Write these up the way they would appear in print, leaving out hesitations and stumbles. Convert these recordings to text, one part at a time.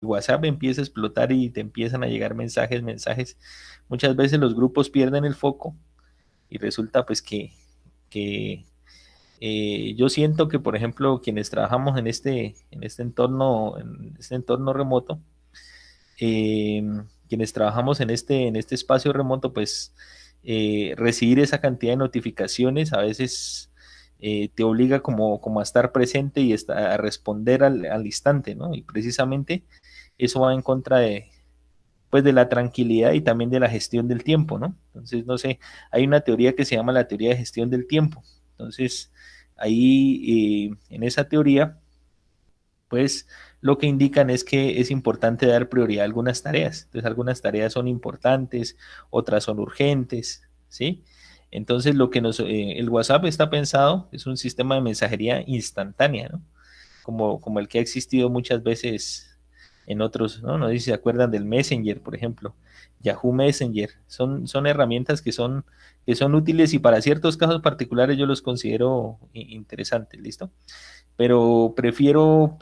WhatsApp empieza a explotar y te empiezan a llegar mensajes, muchas veces los grupos pierden el foco y resulta pues que yo siento que, por ejemplo, quienes trabajamos en este entorno remoto, eh, quienes trabajamos en este espacio remoto, pues recibir esa cantidad de notificaciones a veces te obliga como a estar presente y a responder al instante, ¿no? Y precisamente eso va en contra pues, de la tranquilidad y también de la gestión del tiempo, ¿no? Entonces, no sé, hay una teoría que se llama la teoría de gestión del tiempo. Entonces, ahí en esa teoría pues lo que indican es que es importante dar prioridad a algunas tareas. Entonces, algunas tareas son importantes, otras son urgentes, ¿sí? Entonces, el WhatsApp está pensado, es un sistema de mensajería instantánea, ¿no? Como el que ha existido muchas veces en otros, ¿no? No sé si se acuerdan del Messenger, por ejemplo, Yahoo Messenger. Son herramientas que son útiles y para ciertos casos particulares yo los considero interesantes, ¿listo? Pero prefiero,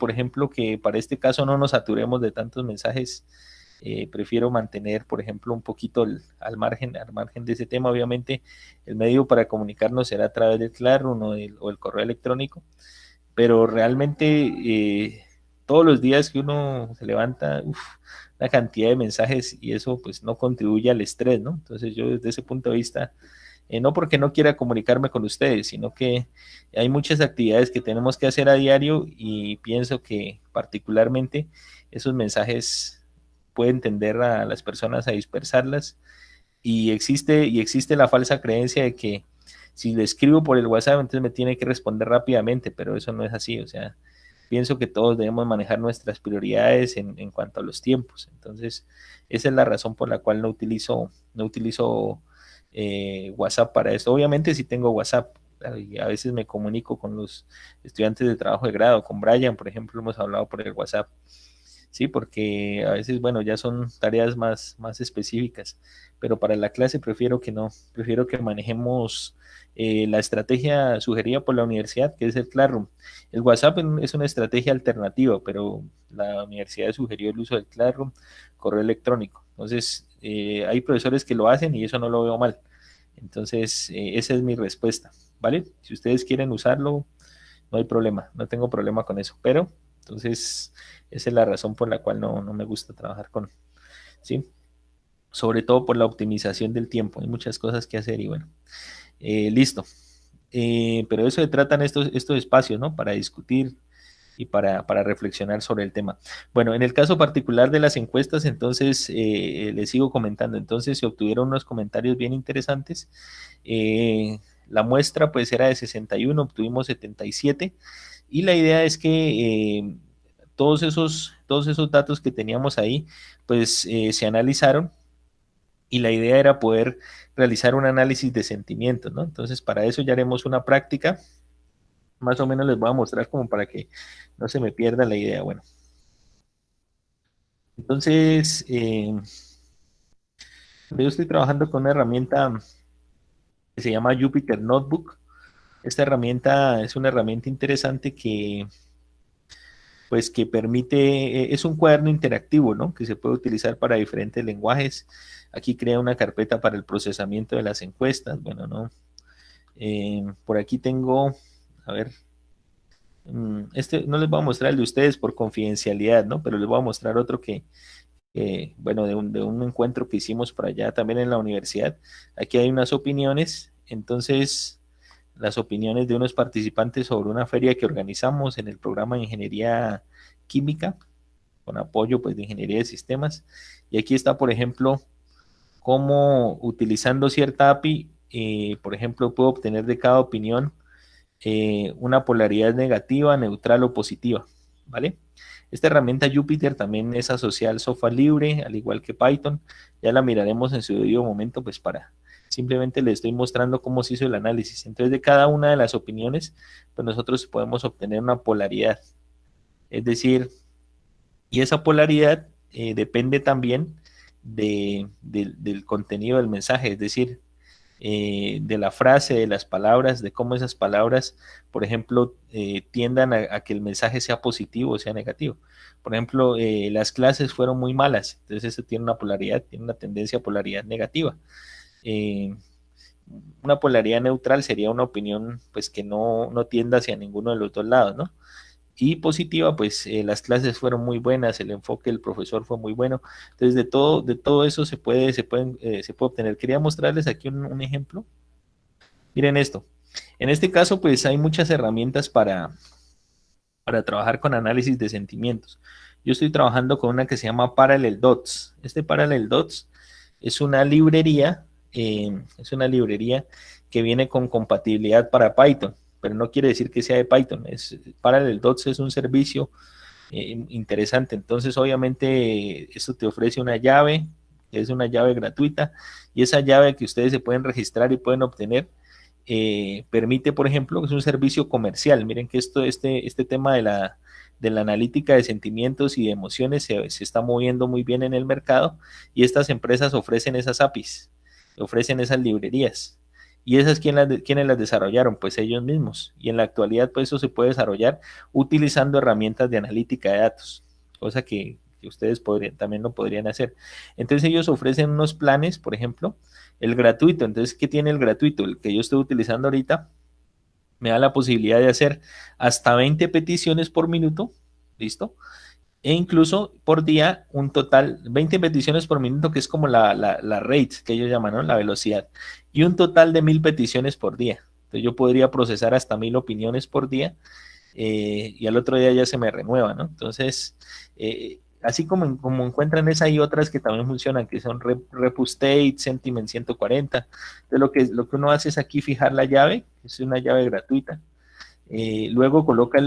por ejemplo, que para este caso no nos saturemos de tantos mensajes. Prefiero mantener, por ejemplo, un poquito al margen de ese tema. Obviamente, el medio para comunicarnos será a través del Classroom o el correo electrónico, pero realmente todos los días que uno se levanta, la cantidad de mensajes y eso pues no contribuye al estrés, ¿no? Entonces yo desde ese punto de vista no porque no quiera comunicarme con ustedes, sino que hay muchas actividades que tenemos que hacer a diario y pienso que particularmente esos mensajes pueden tender a las personas a dispersarlas y existe la falsa creencia de que si le escribo por el WhatsApp, entonces me tiene que responder rápidamente, pero eso no es así, o sea, pienso que todos debemos manejar nuestras prioridades en cuanto a los tiempos, entonces esa es la razón por la cual no utilizo WhatsApp para eso. Obviamente sí tengo WhatsApp, y a veces me comunico con los estudiantes de trabajo de grado, con Brian, por ejemplo, hemos hablado por el WhatsApp, sí, porque a veces, bueno, ya son tareas más específicas, pero para la clase prefiero que no, prefiero que manejemos la estrategia sugerida por la universidad, que es el Classroom. El WhatsApp es una estrategia alternativa, pero la universidad sugirió el uso del Classroom, correo electrónico. Entonces, hay profesores que lo hacen y eso no lo veo mal. Entonces, esa es mi respuesta, ¿vale? Si ustedes quieren usarlo, no hay problema, no tengo problema con eso, pero entonces esa es la razón por la cual no me gusta trabajar con, ¿sí? Sobre todo por la optimización del tiempo, hay muchas cosas que hacer y bueno, listo. Pero eso se tratan estos espacios, ¿no? Para discutir y para reflexionar sobre el tema. Bueno, en el caso particular de las encuestas, entonces les sigo comentando, entonces se obtuvieron unos comentarios bien interesantes. La muestra pues era de 61, obtuvimos 77 y la idea es que todos esos datos que teníamos ahí pues se analizaron y la idea era poder realizar un análisis de sentimientos, ¿no? Entonces para eso ya haremos una práctica, más o menos les voy a mostrar como para que no se me pierda la idea. Bueno, entonces yo estoy trabajando con una herramienta que se llama Jupyter Notebook. Esta herramienta es una herramienta interesante que pues que permite, es un cuaderno interactivo, ¿no? Que se puede utilizar para diferentes lenguajes. Aquí crea una carpeta para el procesamiento de las encuestas. Bueno, ¿no? Por aquí tengo, a ver, este no les voy a mostrar el de ustedes por confidencialidad, ¿no? Pero les voy a mostrar otro bueno, de un encuentro que hicimos por allá también en la universidad. Aquí hay unas opiniones, entonces las opiniones de unos participantes sobre una feria que organizamos en el programa de Ingeniería Química, con apoyo pues de Ingeniería de Sistemas. Y aquí está, por ejemplo, cómo utilizando cierta API, por ejemplo, puedo obtener de cada opinión una polaridad negativa, neutral o positiva, ¿vale? Esta herramienta Jupyter también es asociada al software libre, al igual que Python. Ya la miraremos en su debido momento, pues para simplemente le estoy mostrando cómo se hizo el análisis. Entonces, de cada una de las opiniones, pues nosotros podemos obtener una polaridad. Es decir, y esa polaridad depende también del contenido del mensaje. Es decir, de la frase, de las palabras, de cómo esas palabras, por ejemplo, tiendan a que el mensaje sea positivo o sea negativo. Por ejemplo, las clases fueron muy malas, entonces eso tiene una polaridad, tiene una tendencia a polaridad negativa. Eh, una polaridad neutral sería una opinión pues que no tienda hacia ninguno de los dos lados, ¿no? Y positiva, pues las clases fueron muy buenas, el enfoque del profesor fue muy bueno. Entonces, de todo eso se puede obtener. Quería mostrarles aquí un ejemplo. Miren esto. En este caso, pues hay muchas herramientas para trabajar con análisis de sentimientos. Yo estoy trabajando con una que se llama Parallel Dots. Este Parallel Dots es una librería que viene con compatibilidad para Python, pero no quiere decir que sea de Python. Parallel Dots es un servicio interesante. Entonces, obviamente, esto te ofrece una llave, que es una llave gratuita, y esa llave que ustedes se pueden registrar y pueden obtener, permite, por ejemplo, que es un servicio comercial. Miren que este tema de la analítica de sentimientos y de emociones se está moviendo muy bien en el mercado, y estas empresas ofrecen esas APIs, ofrecen esas librerías. ¿Y esas quiénes las desarrollaron? Pues ellos mismos. Y en la actualidad, pues eso se puede desarrollar utilizando herramientas de analítica de datos, cosa que ustedes también lo podrían hacer. Entonces ellos ofrecen unos planes, por ejemplo, el gratuito. Entonces, ¿qué tiene el gratuito? El que yo estoy utilizando ahorita me da la posibilidad de hacer hasta 20 peticiones por minuto, ¿listo? E incluso por día un total, 20 peticiones por minuto, que es como la rate que ellos llaman, ¿no? La velocidad, y un total de 1000 peticiones por día. Entonces yo podría procesar hasta 1000 opiniones por día, y al otro día ya se me renueva, ¿no? Entonces, así como encuentran esa, hay otras que también funcionan, que son Repustate, Sentiment 140. Entonces lo que uno hace es aquí fijar la llave, es una llave gratuita. Luego coloca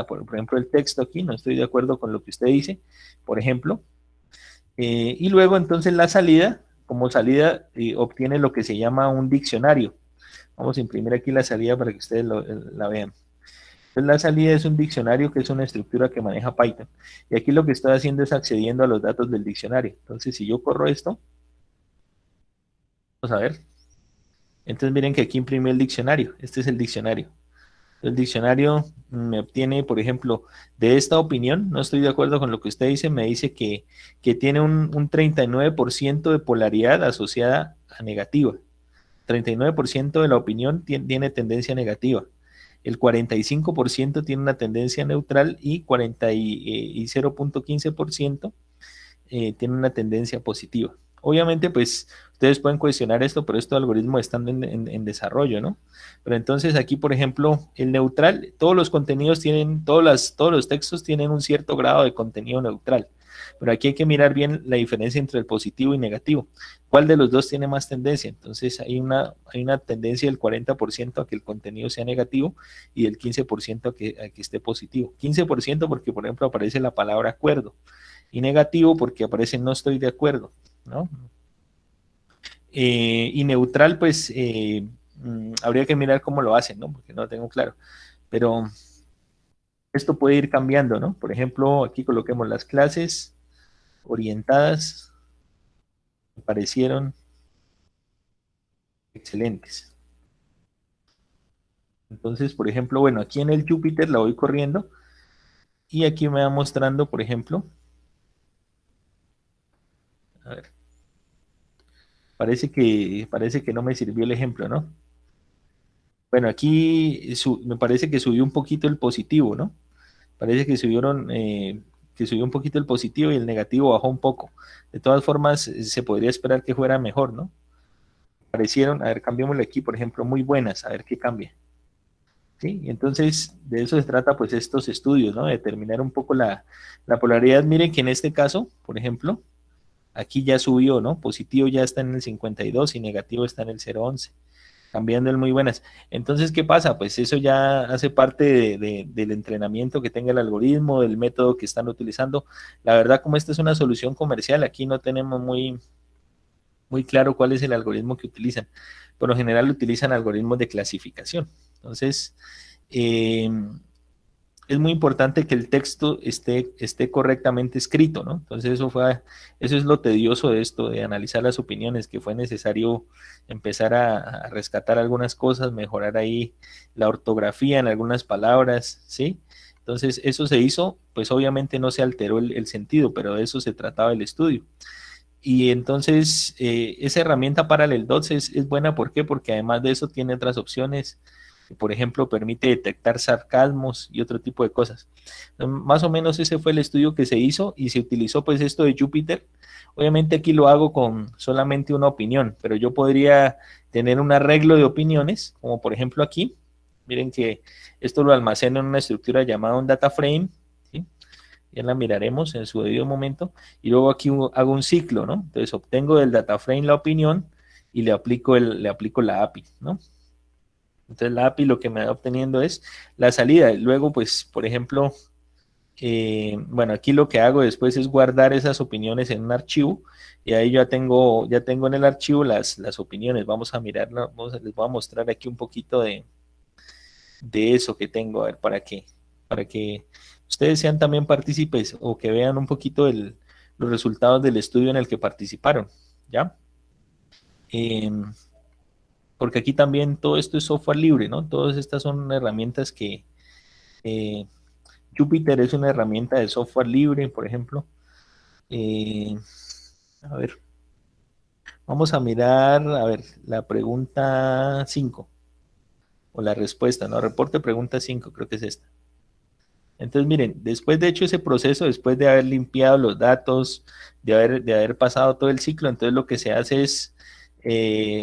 por ejemplo, el texto aquí, no estoy de acuerdo con lo que usted dice, por ejemplo. Y luego entonces la salida, como salida, obtiene lo que se llama un diccionario. Vamos a imprimir aquí la salida para que ustedes la vean. Entonces la salida es un diccionario, que es una estructura que maneja Python. Y aquí lo que estoy haciendo es accediendo a los datos del diccionario. Entonces, si yo corro esto, vamos a ver. Entonces miren que aquí imprimí el diccionario. Este es el diccionario. El diccionario me obtiene, por ejemplo, de esta opinión, no estoy de acuerdo con lo que usted dice, me dice que tiene un 39% de polaridad asociada a negativa. 39% de la opinión tiene tendencia negativa. El 45% tiene una tendencia neutral, y 0.15% tiene una tendencia positiva. Obviamente, pues ustedes pueden cuestionar esto, pero estos algoritmos están en desarrollo, ¿no? Pero entonces aquí, por ejemplo, el neutral, todos los contenidos tienen, todos los textos tienen un cierto grado de contenido neutral. Pero aquí hay que mirar bien la diferencia entre el positivo y negativo. ¿Cuál de los dos tiene más tendencia? Entonces hay una tendencia del 40% a que el contenido sea negativo, y del 15% a que esté positivo. 15% porque, por ejemplo, aparece la palabra acuerdo, y negativo porque aparece no estoy de acuerdo, ¿no? Y neutral, pues habría que mirar cómo lo hacen, ¿no? Porque no lo tengo claro. Pero esto puede ir cambiando, ¿no? Por ejemplo, aquí coloquemos las clases orientadas, me parecieron excelentes. Entonces, por ejemplo, bueno, aquí en el Jupyter la voy corriendo, y aquí me va mostrando, por ejemplo, a ver, parece que no me sirvió el ejemplo, ¿no? Bueno, aquí me parece que subió un poquito el positivo, ¿no? Parece que subió un poquito el positivo, y el negativo bajó un poco. De todas formas, se podría esperar que fuera mejor, ¿no? Parecieron, a ver, cambiémosle aquí, por ejemplo, muy buenas, a ver qué cambia. ¿Sí? Y entonces, de eso se trata, pues, estos estudios, ¿no? De determinar un poco la polaridad. Miren que en este caso, por ejemplo, aquí ya subió, ¿no? Positivo ya está en el 52 y negativo está en el 0,11, cambiando el muy buenas. Entonces, ¿qué pasa? Pues eso ya hace parte del entrenamiento que tenga el algoritmo, del método que están utilizando. La verdad, como esta es una solución comercial, aquí no tenemos muy claro cuál es el algoritmo que utilizan. Por lo general utilizan algoritmos de clasificación. Entonces, eh, es muy importante que el texto esté correctamente escrito, ¿no? Entonces eso es lo tedioso de esto, de analizar las opiniones, que fue necesario empezar a rescatar algunas cosas, mejorar ahí la ortografía en algunas palabras, ¿sí? Entonces eso se hizo, pues obviamente no se alteró el sentido, pero de eso se trataba el estudio. Y entonces esa herramienta Parallel es buena, ¿por qué? Porque además de eso tiene otras opciones. Por ejemplo, permite detectar sarcasmos y otro tipo de cosas. Más o menos ese fue el estudio que se hizo y se utilizó pues esto de Jupyter. Obviamente aquí lo hago con solamente una opinión, pero yo podría tener un arreglo de opiniones, como por ejemplo aquí. Miren que esto lo almaceno en una estructura llamada un data frame, ¿sí? Ya la miraremos en su debido momento, y luego aquí hago un ciclo, ¿no? Entonces obtengo del data frame la opinión y le aplico la API, ¿no? Entonces la API lo que me va obteniendo es la salida. Luego, pues, por ejemplo, bueno, aquí lo que hago después es guardar esas opiniones en un archivo, y ahí ya tengo en el archivo las opiniones. Vamos a mirarlo, les voy a mostrar aquí un poquito de eso que tengo, a ver, para que ustedes sean también partícipes o que vean un poquito los resultados del estudio en el que participaron, ¿ya? Porque aquí también todo esto es software libre, ¿no? Todas estas son herramientas que eh, Jupyter es una herramienta de software libre, por ejemplo. Eh, a ver, vamos a mirar, a ver, la pregunta 5 o la respuesta, ¿no? Reporte pregunta 5 creo que es esta. Entonces, miren, después de hecho ese proceso, después de haber limpiado los datos, de haber pasado todo el ciclo, entonces lo que se hace es,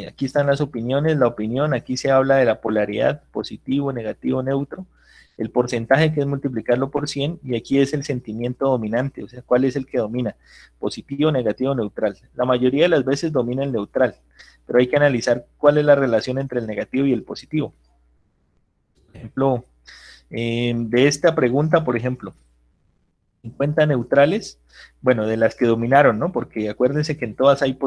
aquí están las opiniones, la opinión, aquí se habla de la polaridad, positivo, negativo, neutro, el porcentaje que es multiplicarlo por 100, y aquí es el sentimiento dominante, o sea, cuál es el que domina, positivo, negativo, neutral. La mayoría de las veces domina el neutral, pero hay que analizar cuál es la relación entre el negativo y el positivo. Por ejemplo, de esta pregunta, por ejemplo, 50 neutrales, bueno, de las que dominaron, ¿no? Porque acuérdense que en todas hay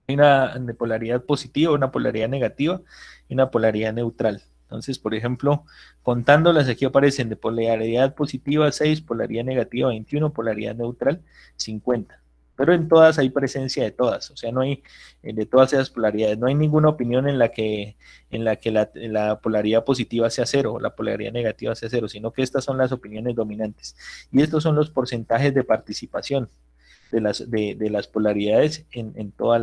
una polaridad positiva, una polaridad negativa y una polaridad neutral. Entonces, por ejemplo, contándolas, aquí aparecen de polaridad positiva 6, polaridad negativa 21, polaridad neutral 50. Pero en todas hay presencia de todas, o sea, no hay de todas esas polaridades, no hay ninguna opinión en la que la polaridad positiva sea cero o la polaridad negativa sea cero, sino que estas son las opiniones dominantes. Y estos son los porcentajes de participación de las polaridades en todas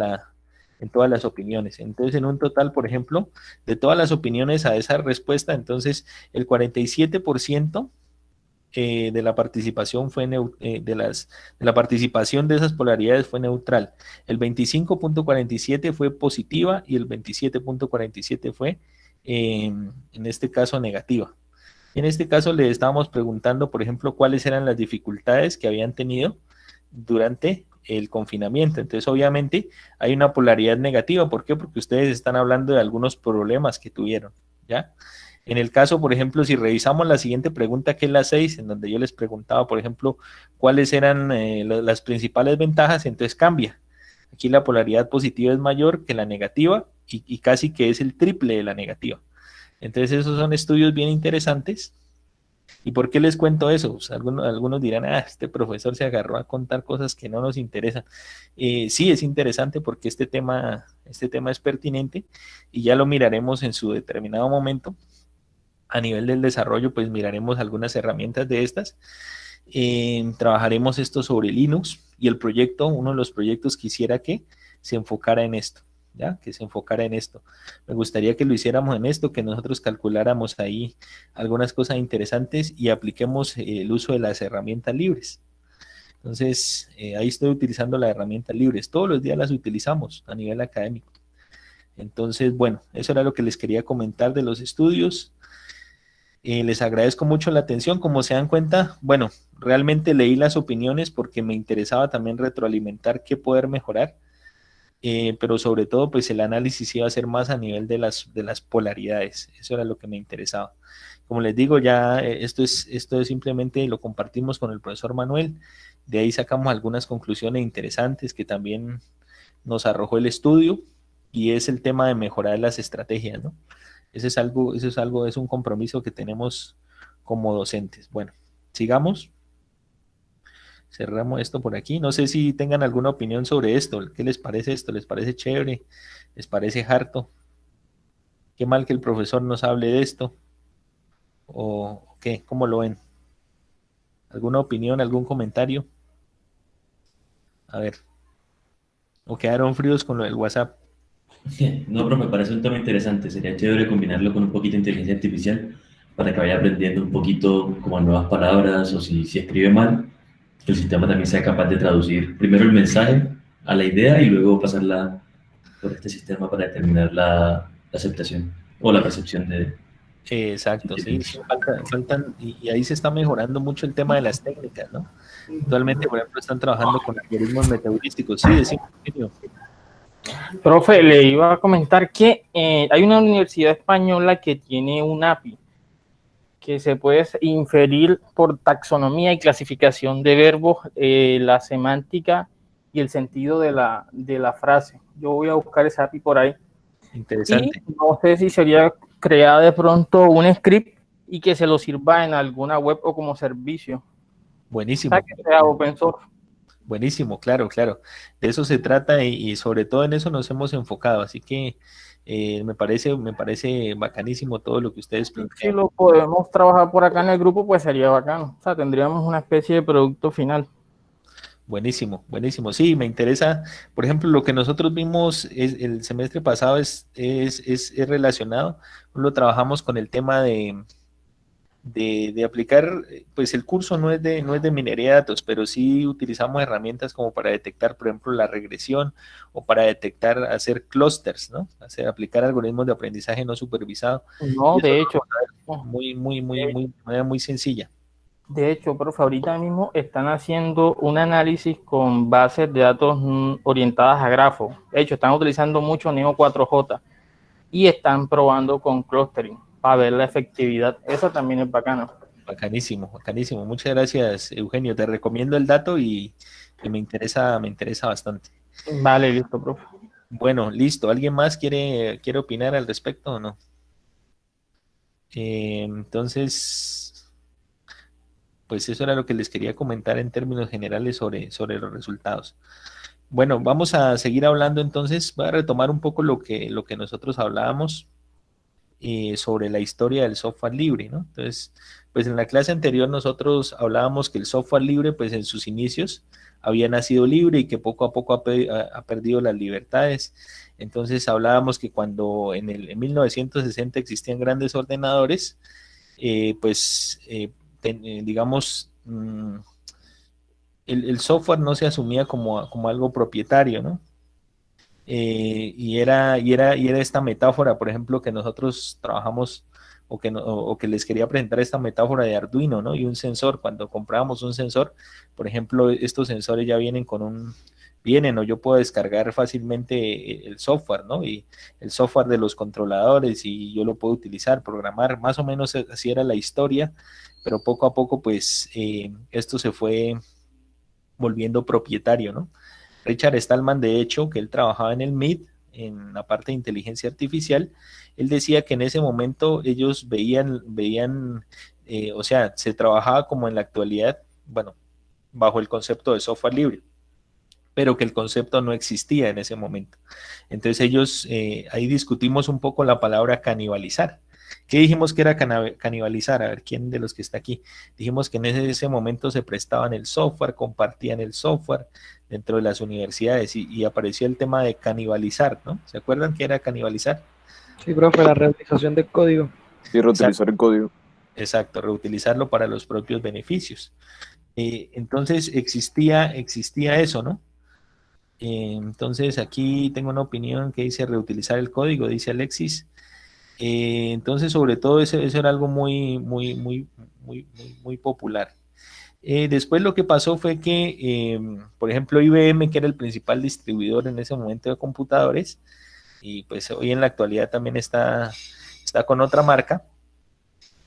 las opiniones. Entonces, en un total, por ejemplo, de todas las opiniones a esa respuesta, entonces el 47% de la participación de la participación de esas polaridades fue neutral. El 25.47 fue positiva y el 27.47 fue, en este caso, negativa. En este caso le estábamos preguntando, por ejemplo, cuáles eran las dificultades que habían tenido durante el confinamiento. Entonces, obviamente, hay una polaridad negativa. ¿Por qué? Porque ustedes están hablando de algunos problemas que tuvieron, ¿ya? En el caso, por ejemplo, si revisamos la siguiente pregunta, que es la 6, en donde yo les preguntaba, por ejemplo, cuáles eran las principales ventajas, entonces cambia. Aquí la polaridad positiva es mayor que la negativa y casi que es el triple de la negativa. Entonces, esos son estudios bien interesantes. ¿Y por qué les cuento eso? Pues algunos dirán, este profesor se agarró a contar cosas que no nos interesan. Sí, es interesante porque este tema es pertinente y ya lo miraremos en su determinado momento. A nivel del desarrollo, pues miraremos algunas herramientas de estas. Trabajaremos esto sobre Linux y uno de los proyectos quisiera que se enfocara en esto. ¿Ya? Que se enfocara en esto. Me gustaría que lo hiciéramos en esto, que nosotros calculáramos ahí algunas cosas interesantes y apliquemos el uso de las herramientas libres. Entonces, ahí estoy utilizando las herramientas libres. Todos los días las utilizamos a nivel académico. Entonces, bueno, eso era lo que les quería comentar de los estudios. Les agradezco mucho la atención. Como se dan cuenta, bueno, realmente leí las opiniones porque me interesaba también retroalimentar qué poder mejorar. Pero sobre todo, pues el análisis iba a ser más a nivel de las polaridades. Eso era lo que me interesaba. Como les digo, ya esto es simplemente lo compartimos con el profesor Manuel. De ahí sacamos algunas conclusiones interesantes que también nos arrojó el estudio, y es el tema de mejorar las estrategias, ¿no? Es un compromiso que tenemos como docentes. Bueno, sigamos. Cerramos esto por aquí. No sé si tengan alguna opinión sobre esto. ¿Qué les parece esto? ¿Les parece chévere? ¿Les parece harto? Qué mal que el profesor nos hable de esto. ¿O qué? ¿Cómo lo ven? ¿Alguna opinión? ¿Algún comentario? A ver. ¿O quedaron fríos con lo del WhatsApp? No, pero me parece un tema interesante. Sería chévere combinarlo con un poquito de inteligencia artificial para que vaya aprendiendo un poquito como nuevas palabras o si escribe mal, que el sistema también sea capaz de traducir primero el mensaje a la idea y luego pasarla por este sistema para determinar la aceptación o la percepción de Exacto, sí, sentimientos. sí, faltan, y ahí se está mejorando mucho el tema de las técnicas, ¿no? Actualmente, por ejemplo, están trabajando con algoritmos metaheurísticos. Sí, decimos, Eugenio. Profe, le iba a comentar que hay una universidad española que tiene un API que se puede inferir por taxonomía y clasificación de verbos, la semántica y el sentido de la frase. Yo voy a buscar esa API por ahí. Y Interesante. no sé si sería crear de pronto un script y que se lo sirva en alguna web o como servicio. O sea, Buenísimo. que sea open source. Buenísimo, claro, claro. De eso se trata y sobre todo en eso nos hemos enfocado. Así que me parece bacanísimo todo lo que ustedes Si plantean. lo podemos trabajar por acá en el grupo, pues sería bacano. O sea, tendríamos una especie de producto final. Buenísimo, buenísimo. Sí, me interesa. Por ejemplo, lo que nosotros vimos el semestre pasado es relacionado. Lo trabajamos con el tema de aplicar, pues el curso no es de minería de datos, pero sí utilizamos herramientas como para detectar, por ejemplo, la regresión o para detectar, hacer clusters, ¿no? Aplicar algoritmos de aprendizaje no supervisado. No, Y eso de lo hecho, vamos a ver de manera muy sencilla. de hecho, profe, ahorita mismo están haciendo un análisis con bases de datos orientadas a grafos. De hecho, están utilizando mucho Neo 4J y están probando con clustering para ver la efectividad. Esa también es bacana. Bacanísimo, bacanísimo. Muchas gracias, Eugenio. Te recomiendo el dato y me interesa bastante. Vale, listo, profe. Bueno, listo. ¿Alguien más quiere opinar al respecto o no? Entonces, pues eso era lo que les quería comentar en términos generales sobre los resultados. Bueno, vamos a seguir hablando entonces. Voy a retomar un poco lo que nosotros hablábamos sobre la historia del software libre, ¿no? Entonces, pues en la clase anterior nosotros hablábamos que el software libre, pues en sus inicios había nacido libre y que poco a poco ha perdido las libertades. Entonces hablábamos que cuando en 1960 existían grandes ordenadores, pues digamos, el software no se asumía como algo propietario, ¿no? Y era esta metáfora, por ejemplo, que nosotros trabajamos o que les quería presentar esta metáfora de Arduino, ¿no? Y un sensor, cuando comprábamos un sensor, por ejemplo, estos sensores ya vienen vienen o yo puedo descargar fácilmente el software, ¿no? Y el software de los controladores y yo lo puedo utilizar, programar, más o menos así era la historia, pero poco a poco, pues, esto se fue volviendo propietario, ¿no? Richard Stallman, de hecho, que él trabajaba en el MIT, en la parte de inteligencia artificial, él decía que en ese momento ellos veían o sea, se trabajaba como en la actualidad, bueno, bajo el concepto de software libre, pero que el concepto no existía en ese momento. Entonces ellos, ahí discutimos un poco la palabra canibalizar. ¿Qué dijimos que era canibalizar? A ver, ¿quién de los que está aquí? Dijimos que en ese momento se prestaban el software, compartían el software dentro de las universidades y apareció el tema de canibalizar, ¿no? ¿Se acuerdan qué era canibalizar? Sí, profe, la reutilización del código. Y Exacto, reutilizar el código. exacto, reutilizarlo para los propios beneficios. Entonces existía eso, ¿no? Entonces aquí tengo una opinión que dice reutilizar el código, dice Alexis. Entonces sobre todo eso era algo muy popular. Después lo que pasó fue que, por ejemplo, IBM, que era el principal distribuidor en ese momento de computadores, y pues hoy en la actualidad también está con otra marca,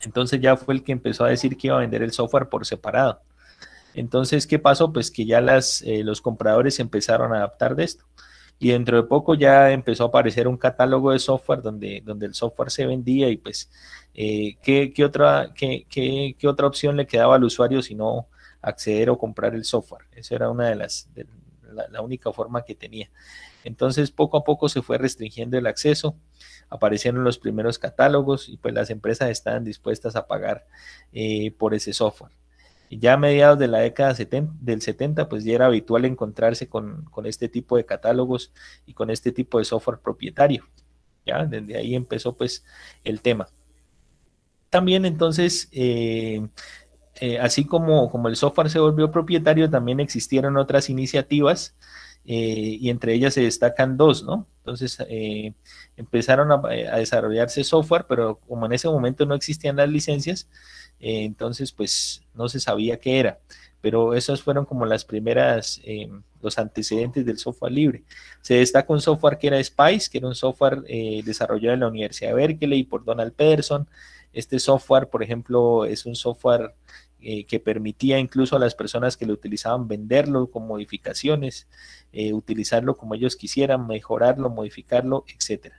entonces ya fue el que empezó a decir que iba a vender el software por separado. Entonces, ¿qué pasó? Pues que ya los compradores empezaron a adaptar de esto. y dentro de poco ya empezó a aparecer un catálogo de software donde el software se vendía y pues ¿qué otra opción le quedaba al usuario sino acceder o comprar el software? Esa era una la única forma que tenía. Entonces poco a poco se fue restringiendo el acceso, aparecieron los primeros catálogos y pues las empresas estaban dispuestas a pagar por ese software. Y ya a mediados de la década del 70, pues ya era habitual encontrarse con este tipo de catálogos y con este tipo de software propietario. Ya, desde ahí empezó pues el tema. También entonces, así como el software se volvió propietario, también existieron otras iniciativas y entre ellas se destacan dos, ¿no? Entonces empezaron a desarrollarse software, pero como en ese momento no existían las licencias, entonces pues no se sabía qué era. Pero esas fueron como las primeras, los antecedentes del software libre. Se destaca un software que era Spice, que era un software desarrollado en la Universidad de Berkeley por Donald Pederson. Este software, por ejemplo, es un software que permitía incluso a las personas que lo utilizaban venderlo con modificaciones, utilizarlo como ellos quisieran, mejorarlo, modificarlo, etc.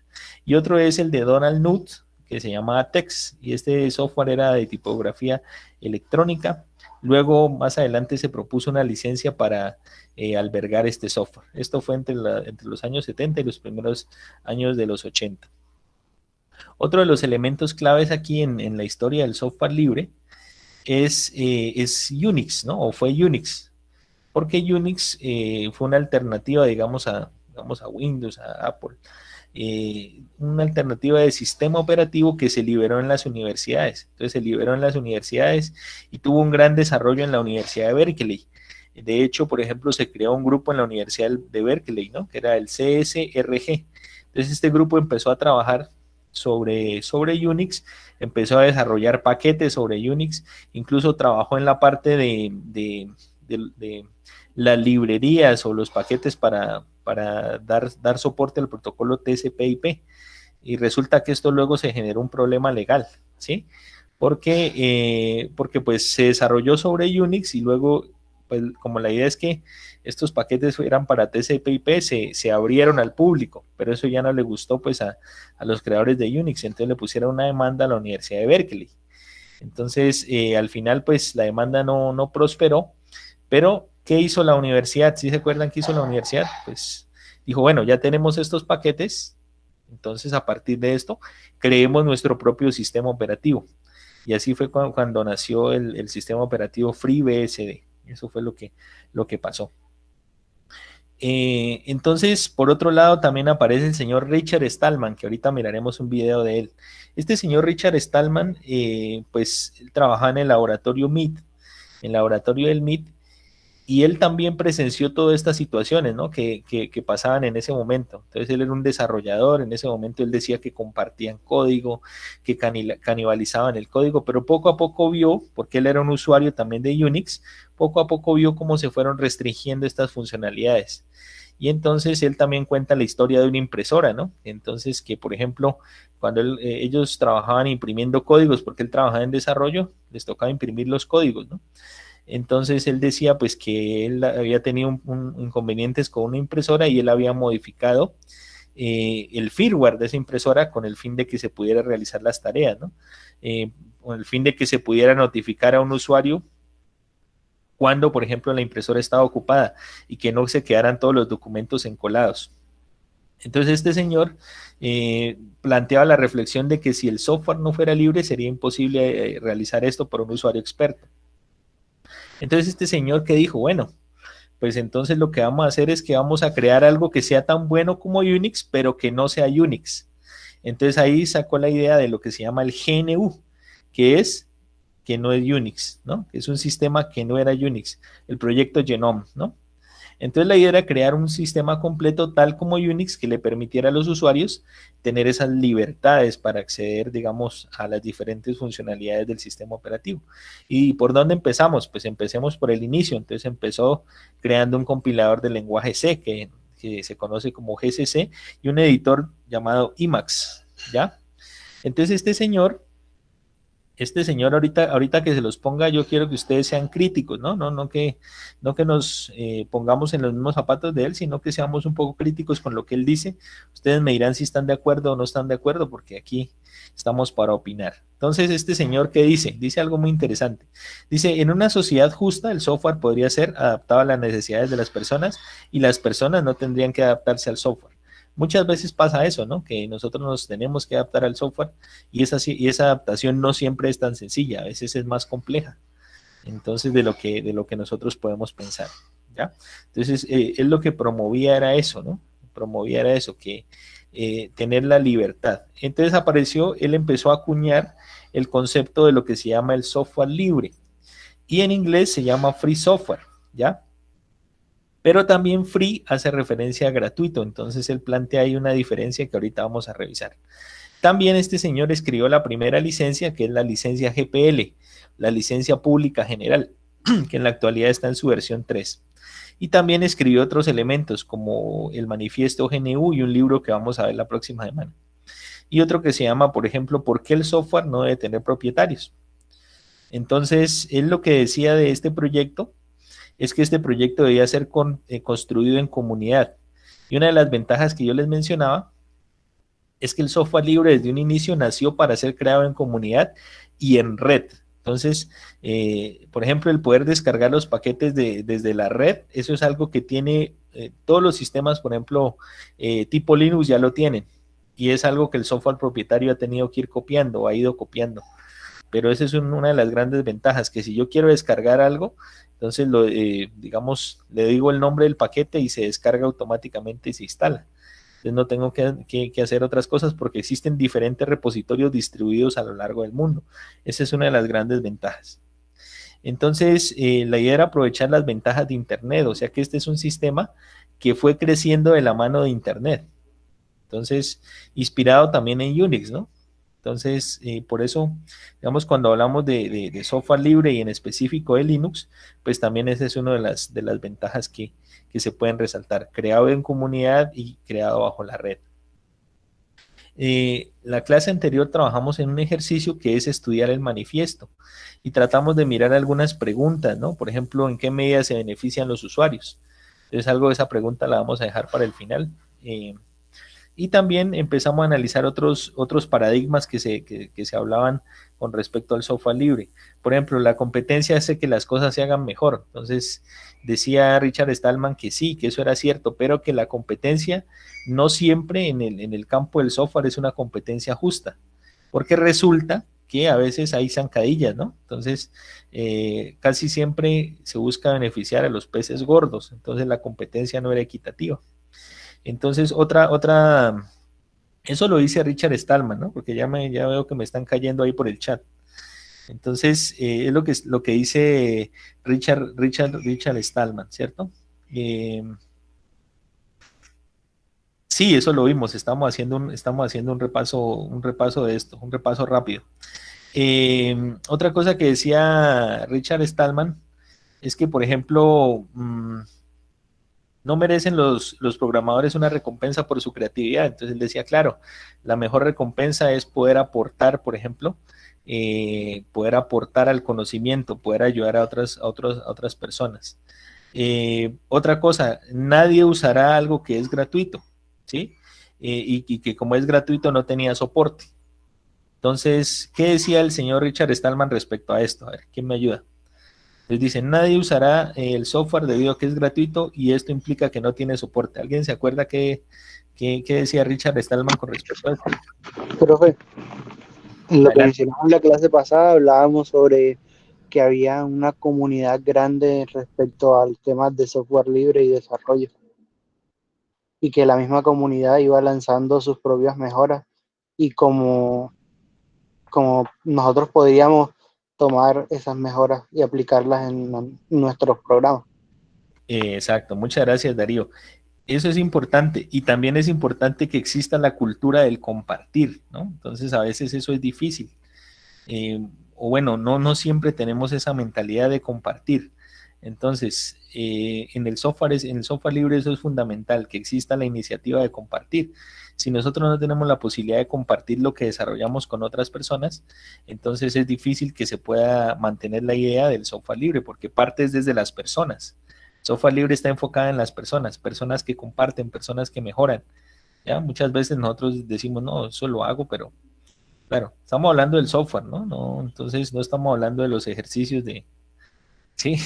Y otro es el de Donald Knuth, que se llamaba TeX, y este software era de tipografía electrónica. Luego, más adelante, se propuso una licencia para albergar este software. Esto fue entre los años 70 y los primeros años de los 80. Otro de los elementos claves aquí en la historia del software libre es Unix, ¿no? O fue Unix, porque Unix fue una alternativa, digamos, a Windows, a Apple, una alternativa de sistema operativo que se liberó en las universidades. Entonces se liberó en las universidades y tuvo un gran desarrollo en la Universidad de Berkeley. De hecho, por ejemplo, se creó un grupo en la Universidad de Berkeley, ¿no? Que era el CSRG. Entonces este grupo empezó a trabajar sobre Unix, empezó a desarrollar paquetes sobre Unix, incluso trabajó en la parte de las librerías o los paquetes para dar soporte al protocolo TCP/IP. Y resulta que esto luego se generó un problema legal, ¿sí? Porque pues se desarrolló sobre Unix y luego, pues como la idea es que estos paquetes eran para TCP/IP, se abrieron al público, pero eso ya no le gustó pues a los creadores de Unix, entonces le pusieron una demanda a la Universidad de Berkeley. Entonces, al final, pues la demanda no prosperó, pero ¿qué hizo la universidad? ¿Sí se acuerdan qué hizo la universidad? Pues dijo, bueno, ya tenemos estos paquetes, entonces a partir de esto, creemos nuestro propio sistema operativo. Y así fue cuando nació el sistema operativo FreeBSD. Eso fue lo que pasó. Entonces, por otro lado, también aparece el señor Richard Stallman, que ahorita miraremos un video de él. Este señor Richard Stallman, pues, él trabajaba en el laboratorio MIT, en el laboratorio del MIT, y él también presenció todas estas situaciones, ¿no? que pasaban en ese momento. Entonces él era un desarrollador, en ese momento él decía que compartían código, que canibalizaban el código, pero poco a poco vio, porque él era un usuario también de Unix, poco a poco vio cómo se fueron restringiendo estas funcionalidades. Y entonces él también cuenta la historia de una impresora, ¿no? Entonces que, por ejemplo, cuando ellos trabajaban imprimiendo códigos, porque él trabajaba en desarrollo, les tocaba imprimir los códigos, ¿no? Entonces él decía pues que él había tenido inconvenientes con una impresora y él había modificado el firmware de esa impresora con el fin de que se pudiera realizar las tareas, ¿no? Con el fin de que se pudiera notificar a un usuario cuando, por ejemplo, la impresora estaba ocupada y que no se quedaran todos los documentos encolados. Entonces este señor planteaba la reflexión de que si el software no fuera libre sería imposible realizar esto por un usuario experto. Entonces este señor que dijo, bueno, pues entonces lo que vamos a hacer es que vamos a crear algo que sea tan bueno como Unix, pero que no sea Unix. Entonces ahí sacó la idea de lo que se llama el GNU, que no es Unix, ¿no? Que es un sistema que no era Unix, el proyecto Genome, ¿no? Entonces la idea era crear un sistema completo tal como Unix que le permitiera a los usuarios tener esas libertades para acceder, digamos, a las diferentes funcionalidades del sistema operativo. ¿Y por dónde empezamos? Pues empecemos por el inicio. Entonces empezó creando un compilador de lenguaje C que se conoce como GCC y un editor llamado Emacs, ¿ya? Entonces este señor este señor ahorita que se los ponga, yo quiero que ustedes sean críticos, ¿no? No que nos pongamos en los mismos zapatos de él, sino que seamos un poco críticos con lo que él dice. Ustedes me dirán si están de acuerdo o no están de acuerdo, porque aquí estamos para opinar. Entonces, este señor, ¿qué dice? Dice algo muy interesante. Dice, en una sociedad justa, el software podría ser adaptado a las necesidades de las personas y las personas no tendrían que adaptarse al software. Muchas veces pasa eso, ¿no? Que nosotros nos tenemos que adaptar al software y esa adaptación no siempre es tan sencilla, a veces es más compleja. Entonces, de lo que nosotros podemos pensar, ¿ya? Entonces, él lo que promovía era eso, ¿no? Promovía era eso, que tener la libertad. Entonces él empezó a acuñar el concepto de lo que se llama el software libre y en inglés se llama free software, ¿ya? Pero también free hace referencia a gratuito, entonces él plantea ahí una diferencia que ahorita vamos a revisar. También este señor escribió la primera licencia, que es la licencia GPL, la licencia pública general, que en la actualidad está en su versión 3. Y también escribió otros elementos como el manifiesto GNU y un libro que vamos a ver la próxima semana. Y otro que se llama, por ejemplo, ¿por qué el software no debe tener propietarios? Entonces, él lo que decía de este proyecto es que este proyecto debía ser construido en comunidad. Y una de las ventajas que yo les mencionaba es que el software libre desde un inicio nació para ser creado en comunidad y en red. Entonces, por ejemplo, el poder descargar los paquetes desde la red, eso es algo que tiene todos los sistemas, por ejemplo, tipo Linux ya lo tienen. Y es algo que el software propietario ha tenido que ir copiando o ha ido copiando. Pero esa es una de las grandes ventajas, que si yo quiero descargar algo, entonces, digamos, le digo el nombre del paquete y se descarga automáticamente y se instala. Entonces no tengo que hacer otras cosas porque existen diferentes repositorios distribuidos a lo largo del mundo. Esa es una de las grandes ventajas. Entonces, la idea era aprovechar las ventajas de Internet, o sea que este es un sistema que fue creciendo de la mano de Internet. Entonces, inspirado también en Unix, ¿no? Entonces, por eso, digamos, cuando hablamos de software libre y en específico de Linux, pues también esa es una de las ventajas que se pueden resaltar, creado en comunidad y creado bajo la red. La clase anterior trabajamos en un ejercicio que es estudiar el manifiesto y tratamos de mirar algunas preguntas, ¿no? Por ejemplo, ¿en qué medida se benefician los usuarios? Entonces, algo de esa pregunta la vamos a dejar para el final. Y también empezamos a analizar otros paradigmas que se hablaban con respecto al software libre. Por ejemplo, la competencia hace que las cosas se hagan mejor. Entonces, decía Richard Stallman que sí, que eso era cierto, pero que la competencia no siempre en el campo del software es una competencia justa, porque resulta que a veces hay zancadillas, ¿no? Entonces, casi siempre se busca beneficiar a los peces gordos, entonces la competencia no era equitativa. Entonces, eso lo dice Richard Stallman, ¿no? Porque ya veo que me están cayendo ahí por el chat. Entonces, es lo que dice Richard Stallman, ¿cierto? Sí, eso lo vimos, estamos haciendo un repaso de esto, un repaso rápido. Otra cosa que decía Richard Stallman es que, por ejemplo, no merecen los programadores una recompensa por su creatividad. Entonces él decía, claro, la mejor recompensa es poder aportar, por ejemplo, poder aportar al conocimiento, poder ayudar a otras personas. Otra cosa, nadie usará algo que es gratuito, ¿sí? Y que como es gratuito no tenía soporte. Entonces, ¿qué decía el señor Richard Stallman respecto a esto? A ver, ¿quién me ayuda? Les dicen, nadie usará el software debido a que es gratuito y esto implica que no tiene soporte. ¿Alguien se acuerda qué decía Richard Stallman con respecto a esto? Profe, en lo que Adelante. mencionamos en la clase pasada hablábamos sobre que había una comunidad grande respecto al tema de software libre y desarrollo y que la misma comunidad iba lanzando sus propias mejoras y como nosotros podríamos tomar esas mejoras y aplicarlas en nuestros programas. Exacto, muchas gracias, Darío. Eso es importante y también es importante que exista la cultura del compartir, ¿no? Entonces a veces eso es difícil. O bueno, no siempre tenemos esa mentalidad de compartir. Entonces, en el software libre eso es fundamental, que exista la iniciativa de compartir. Si nosotros no tenemos la posibilidad de compartir lo que desarrollamos con otras personas, entonces es difícil que se pueda mantener la idea del software libre, porque parte es desde las personas. Software libre está enfocada en las personas, personas que comparten, personas que mejoran. ¿Ya? Muchas veces nosotros decimos, no, eso lo hago, pero claro, estamos hablando del software, ¿no? No, entonces no estamos hablando de los ejercicios de... Sí,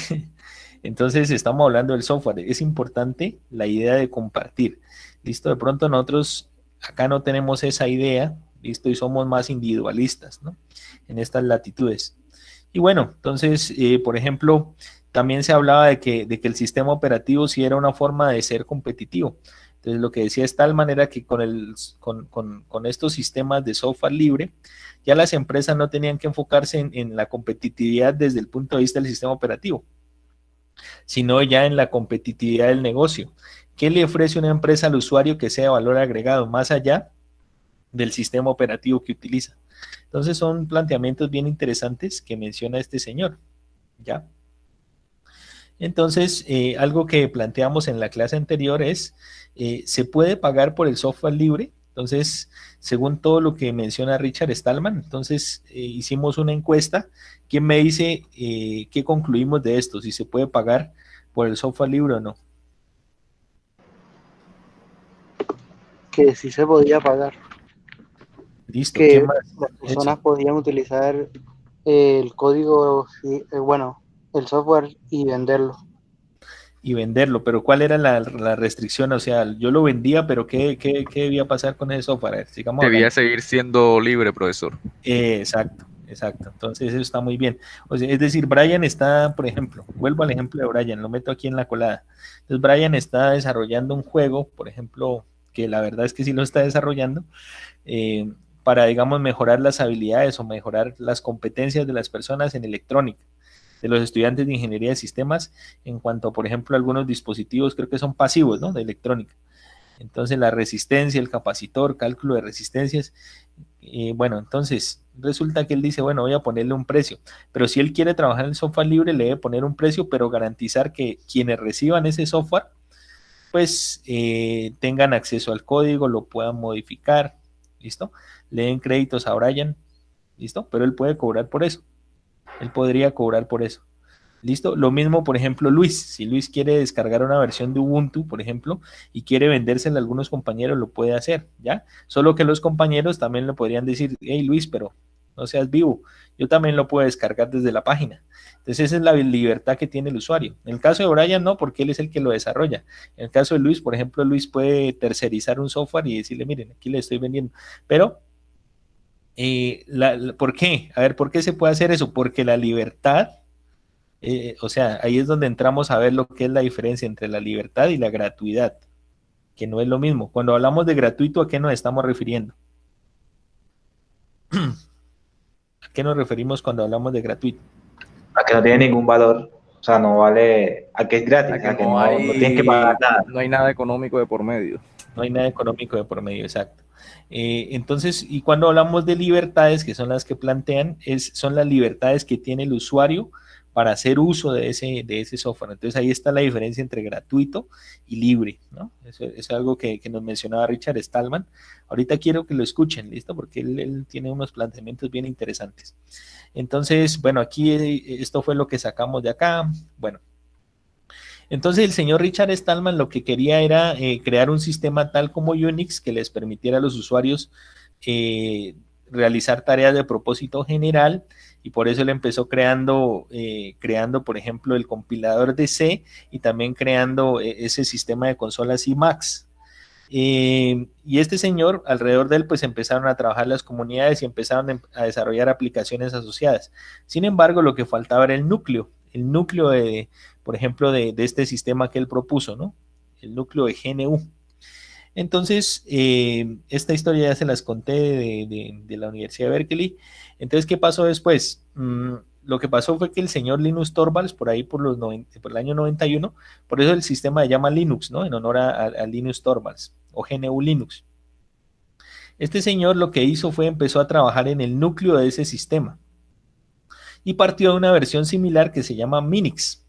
entonces estamos hablando del software. Es importante la idea de compartir. Listo, de pronto nosotros acá no tenemos esa idea, listo, y somos más individualistas, ¿no? En estas latitudes. Y bueno, entonces, por ejemplo, también se hablaba de que el sistema operativo sí era una forma de ser competitivo. Entonces, lo que decía es tal manera que con estos sistemas de software libre, ya las empresas no tenían que enfocarse en la competitividad desde el punto de vista del sistema operativo, sino ya en la competitividad del negocio. ¿Qué le ofrece una empresa al usuario que sea valor agregado más allá del sistema operativo que utiliza? Entonces son planteamientos bien interesantes que menciona este señor, ¿ya? Entonces, algo que planteamos en la clase anterior es, ¿se puede pagar por el software libre? Entonces, según todo lo que menciona Richard Stallman, entonces hicimos una encuesta. ¿Quién me dice qué concluimos de esto? Si se puede pagar por el software libre o no. Que sí se podía pagar, Listo. que ¿Quién más? las personas podían utilizar el código, bueno, el software y venderlo. Y venderlo, pero ¿cuál era la restricción? O sea, yo lo vendía, pero ¿qué debía pasar con ese software? A ver, sigamos Debía hablando. seguir siendo libre, profesor. Exacto, exacto. Entonces eso está muy bien. O sea, es decir, Brian está, por ejemplo, vuelvo al ejemplo de Brian, lo meto aquí en la colada. Entonces Brian está desarrollando un juego, por ejemplo, que la verdad es que sí lo está desarrollando, para, digamos, mejorar las habilidades o mejorar las competencias de las personas en electrónica, de los estudiantes de ingeniería de sistemas, en cuanto, por ejemplo, a algunos dispositivos, creo que son pasivos, ¿no? De electrónica. Entonces, la resistencia, el capacitor, cálculo de resistencias. Bueno, entonces, resulta que él dice, bueno, voy a ponerle un precio. Pero si él quiere trabajar en el software libre, le debe poner un precio, pero garantizar que quienes reciban ese software, pues tengan acceso al código, lo puedan modificar, ¿listo? Le den créditos a Brian, ¿listo? Pero él puede cobrar por eso. Él podría cobrar por eso. ¿Listo? Lo mismo, por ejemplo, Luis. Si Luis quiere descargar una versión de Ubuntu, por ejemplo, y quiere vendérsela a algunos compañeros, lo puede hacer, ¿ya? Solo que los compañeros también le podrían decir, hey Luis, pero no seas vivo, yo también lo puedo descargar desde la página. Entonces esa es la libertad que tiene el usuario. En el caso de Brian no, porque él es el que lo desarrolla. En el caso de Luis, por ejemplo, Luis puede tercerizar un software y decirle, miren, aquí le estoy vendiendo. Pero ¿por qué? A ver, ¿por qué se puede hacer eso? Porque la libertad, o sea, ahí es donde entramos a ver lo que es la diferencia entre la libertad y la gratuidad, que no es lo mismo. Cuando hablamos de gratuito, ¿a qué nos estamos refiriendo? ¿A qué nos referimos cuando hablamos de gratuito? A que no tiene ningún valor, o sea, no vale, a que es gratis, A que a que no no tienes que pagar nada. no hay nada económico de por medio. No hay nada económico de por medio, exacto. Entonces, y cuando hablamos de libertades, que son las que plantean, son las libertades que tiene el usuario para hacer uso de ese software. Entonces ahí está la diferencia entre gratuito y libre, ¿no? Eso es algo que nos mencionaba Richard Stallman. Ahorita quiero que lo escuchen, ¿listo? Porque él tiene unos planteamientos bien interesantes. Entonces, bueno, aquí esto fue lo que sacamos de acá. Bueno, entonces el señor Richard Stallman lo que quería era crear un sistema tal como Unix que les permitiera a los usuarios realizar tareas de propósito general, y por eso él empezó creando, por ejemplo, el compilador de C, y también creando ese sistema de consolas Emacs. Y este señor, alrededor de él, pues empezaron a trabajar las comunidades y empezaron a desarrollar aplicaciones asociadas. Sin embargo, lo que faltaba era el núcleo por ejemplo, de este sistema que él propuso, ¿no? El núcleo de GNU. Entonces, esta historia ya se las conté de la Universidad de Berkeley. Entonces, ¿qué pasó después? Lo que pasó fue que el señor Linus Torvalds, por ahí por el año 91, por eso el sistema se llama Linux, ¿no? En honor a Linus Torvalds, o GNU Linux. Este señor lo que hizo fue empezó a trabajar en el núcleo de ese sistema y partió de una versión similar que se llama Minix.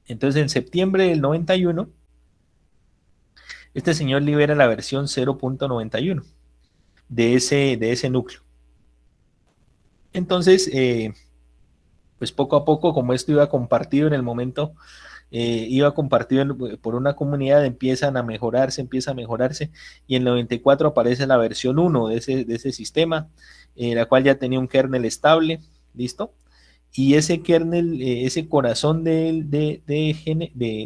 Entonces, en septiembre del 91, este señor libera la versión 0.91 de ese núcleo. Entonces, pues poco a poco, como esto iba compartido en el momento, iba compartido por una comunidad, empieza a mejorarse, y en el 94 aparece la versión 1 de ese sistema, la cual ya tenía un kernel estable, ¿listo? Y ese kernel, ese corazón de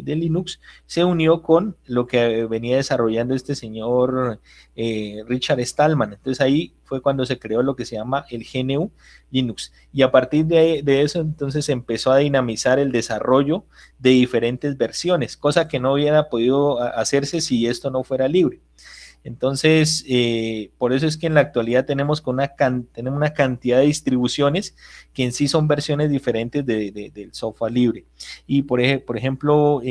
Linux, se unió con lo que venía desarrollando este señor Richard Stallman. Entonces ahí fue cuando se creó lo que se llama el GNU Linux. Y a partir de eso, entonces se empezó a dinamizar el desarrollo de diferentes versiones, cosa que no hubiera podido hacerse si esto no fuera libre. Entonces, por eso es que en la actualidad tenemos una cantidad de distribuciones que en sí son versiones diferentes del software libre. Y por ejemplo,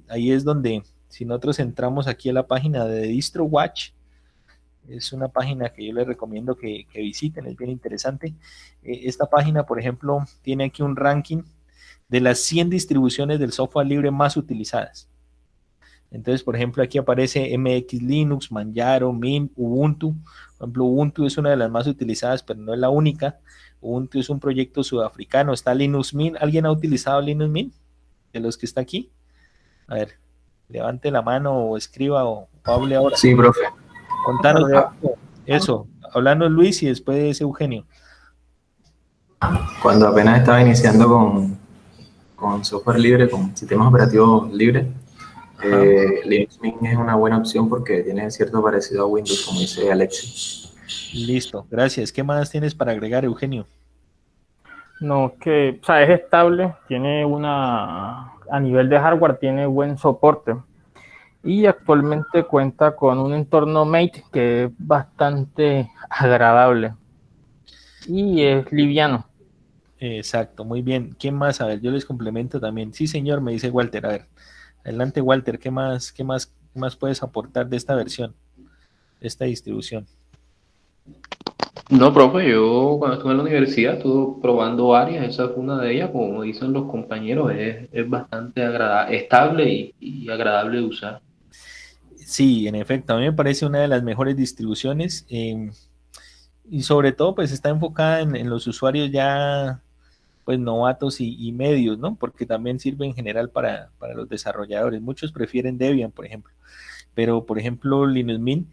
ahí es donde, si nosotros entramos aquí a la página de DistroWatch, es una página que yo les recomiendo que visiten, es bien interesante. Esta página, por ejemplo, tiene aquí un ranking de las 100 distribuciones del software libre más utilizadas. Entonces, por ejemplo, aquí aparece MX Linux, Manjaro, Mint, Ubuntu. Por ejemplo, Ubuntu es una de las más utilizadas, pero no es la única. Ubuntu es un proyecto sudafricano. Está Linux Mint. ¿Alguien ha utilizado Linux Mint? De los que está aquí. A ver, levante la mano o escriba o hable ahora. Sí, profe. Contanos eso. Hablando Luis y después Eugenio. Cuando apenas estaba iniciando con software libre, con sistemas operativos libres, Linux Mint es una buena opción porque tiene cierto parecido a Windows, como dice Alexis. Listo, gracias. ¿Qué más tienes para agregar, Eugenio? No, que, o sea, es estable, tiene a nivel de hardware, tiene buen soporte. Y actualmente cuenta con un entorno Mate que es bastante agradable. Y es liviano. Exacto, muy bien. ¿Qué más? A ver, yo les complemento también. Sí, señor, me dice Walter. A ver, adelante, Walter. ¿Qué más puedes aportar de esta versión, de esta distribución? No, profe, yo cuando estuve en la universidad estuve probando varias, esa fue una de ellas, como dicen los compañeros, es bastante estable y agradable de usar. Sí, en efecto, a mí me parece una de las mejores distribuciones y sobre todo pues está enfocada en los usuarios ya pues novatos y medios, ¿no? Porque también sirve en general para los desarrolladores. Muchos prefieren Debian, por ejemplo, pero por ejemplo Linux Mint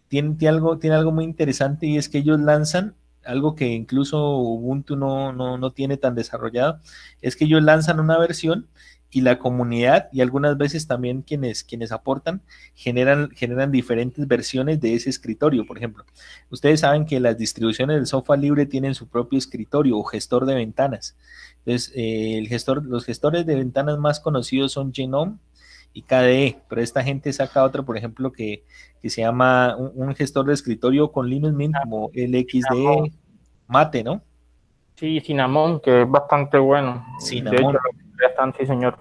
tiene algo muy interesante y es que ellos lanzan algo que incluso Ubuntu no tiene tan desarrollado, es que ellos lanzan una versión y la comunidad y algunas veces también quienes aportan generan diferentes versiones de ese escritorio. Por ejemplo, ustedes saben que las distribuciones del software libre tienen su propio escritorio o gestor de ventanas. Entonces, los gestores de ventanas más conocidos son Genome y KDE, pero esta gente saca otro, por ejemplo, que se llama un gestor de escritorio con Linux Mint como LXDE, Mate, ¿no? Sí, Cinnamon, que es bastante bueno. Cinnamon. De hecho, bastante, sí, señor.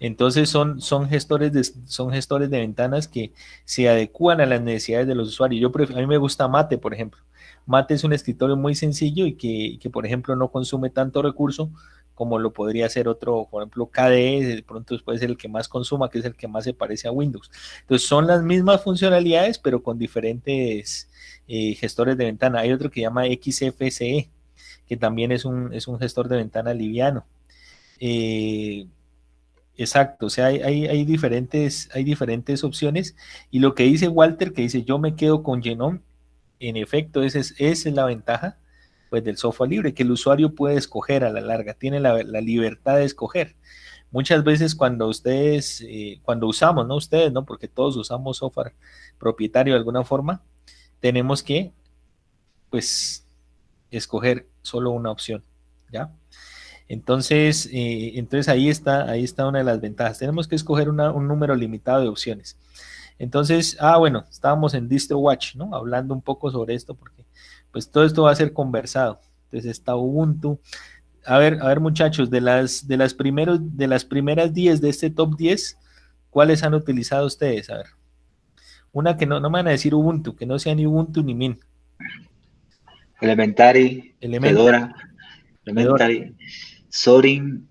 Entonces son gestores de ventanas que se adecúan a las necesidades de los usuarios. A mí me gusta Mate, por ejemplo. Mate es un escritorio muy sencillo y que por ejemplo, no consume tanto recurso como lo podría hacer otro, por ejemplo, KDE, de pronto puede ser el que más consuma, que es el que más se parece a Windows. Entonces son las mismas funcionalidades, pero con diferentes gestores de ventana. Hay otro que llama XFCE, que también es un gestor de ventana liviano. Exacto, o sea, hay diferentes opciones y lo que dice Walter, que dice yo me quedo con Genome, en efecto, esa es la ventaja pues, del software libre, que el usuario puede escoger a la larga, tiene la libertad de escoger. Muchas veces cuando cuando usamos, no ustedes, ¿no? Porque todos usamos software propietario de alguna forma, tenemos que, pues, escoger solo una opción, ¿ya? Entonces ahí está una de las ventajas. Tenemos que escoger un número limitado de opciones. Entonces, bueno, estábamos en DistroWatch, ¿no? Hablando un poco sobre esto, porque pues todo esto va a ser conversado. Entonces está Ubuntu. A ver, muchachos, de las primeras 10 de este top 10, ¿cuáles han utilizado ustedes? A ver. Una que no me van a decir Ubuntu, que no sea ni Ubuntu ni Mint. Elementary, Fedora, Elementary, Zorin,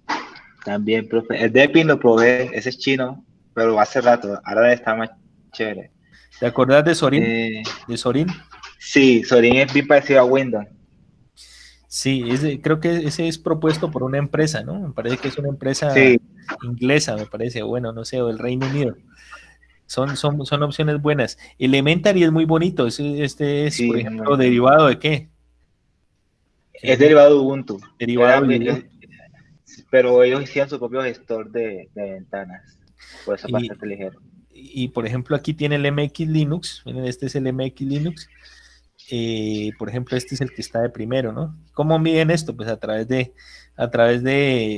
También, profe. El Depin lo probé, ese es chino, pero hace rato, ahora está más chévere. ¿Te acordás de Sorin? Eh, ¿De Sorin? sí, Sorin es bien parecido a Windows. Sí, creo que ese es propuesto por una empresa, ¿no? Me parece que es una empresa Sí, inglesa, me parece, bueno, no sé, o del Reino Unido. Son opciones buenas. Elementary es muy bonito. Este es, por sí, es muy ejemplo, bueno. derivado de qué? Es derivado de Ubuntu. Derivado de Ubuntu. Pero ellos hicieron su propio gestor de ventanas. Por eso es Y, bastante ligero. por ejemplo, aquí tiene el MX Linux. Miren, este es el MX Linux. Por ejemplo, este es el que está de primero, ¿no? ¿Cómo miden esto? Pues a través de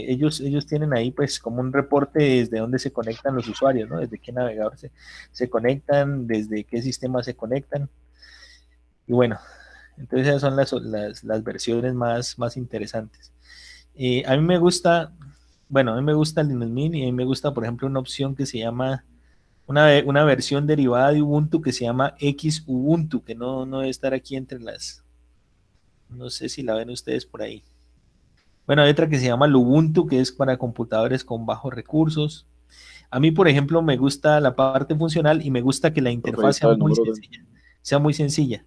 ellos tienen ahí pues como un reporte desde dónde se conectan los usuarios, ¿no? Desde qué navegador se conectan, desde qué sistema se conectan. Y bueno, entonces esas son las versiones más interesantes. A mí me gusta, bueno, a mí me gusta Linux Mint y a mí me gusta, por ejemplo, una opción que se llama, una versión derivada de Ubuntu que se llama Xubuntu, que no debe estar aquí entre no sé si la ven ustedes por ahí. Bueno, hay otra que se llama Lubuntu, que es para computadores con bajos recursos. A mí, por ejemplo, me gusta la parte funcional y me gusta que la Profe, ahí interfaz sea está el muy número, sencilla. Sea muy sencilla.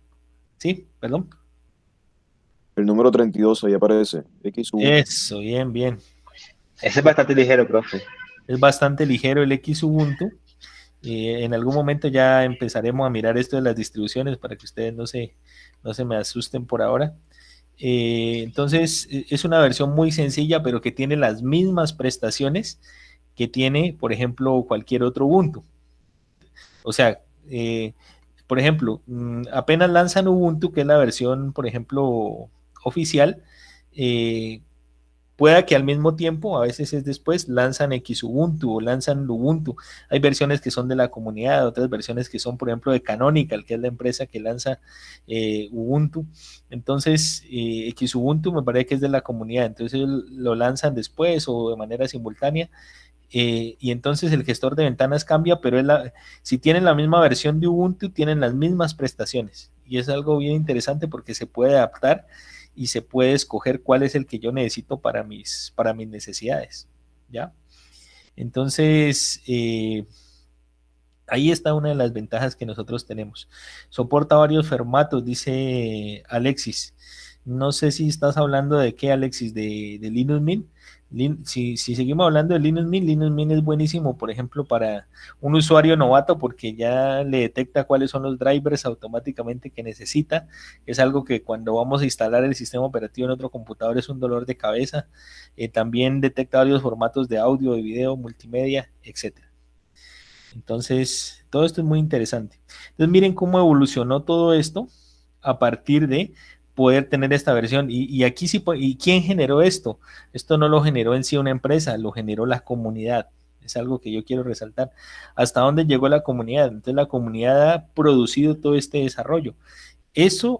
¿Sí? Perdón. el número 32, ahí aparece. Xubuntu. Eso, bien, bien. Ese es bastante ligero, profe. Es bastante ligero el Xubuntu. En algún momento ya empezaremos a mirar esto de las distribuciones para que ustedes no se me asusten por ahora. Entonces, es una versión muy sencilla, pero que tiene las mismas prestaciones que tiene, por ejemplo, cualquier otro Ubuntu. O sea, por ejemplo, apenas lanzan Ubuntu, que es la versión, por ejemplo, oficial, eh, pueda que al mismo tiempo, a veces es después, lanzan Xubuntu o lanzan Lubuntu. Hay versiones que son de la comunidad, otras versiones que son, por ejemplo, de Canonical, que es la empresa que lanza Ubuntu. Entonces, Xubuntu me parece que es de la comunidad, entonces lo lanzan después o de manera simultánea. Y entonces el gestor de ventanas cambia, pero si tienen la misma versión de Ubuntu, tienen las mismas prestaciones. Y es algo bien interesante porque se puede adaptar y se puede escoger cuál es el que yo necesito para mis necesidades, ¿ya? Entonces, ahí está una de las ventajas que nosotros tenemos. Soporta varios formatos, dice Alexis. No sé si estás hablando de qué, Alexis, de Linux Mint. Si seguimos hablando de Linux Mint es buenísimo, por ejemplo, para un usuario novato porque ya le detecta cuáles son los drivers automáticamente que necesita. Es algo que cuando vamos a instalar el sistema operativo en otro computador es un dolor de cabeza. También detecta varios formatos de audio, de video, multimedia, etcétera. Entonces, todo esto es muy interesante. Entonces, miren cómo evolucionó todo esto a partir de poder tener esta versión. Y aquí sí, ¿y quién generó esto? Esto no lo generó en sí una empresa, lo generó la comunidad. Es algo que yo quiero resaltar. ¿Hasta dónde llegó la comunidad? Entonces, la comunidad ha producido todo este desarrollo. Ese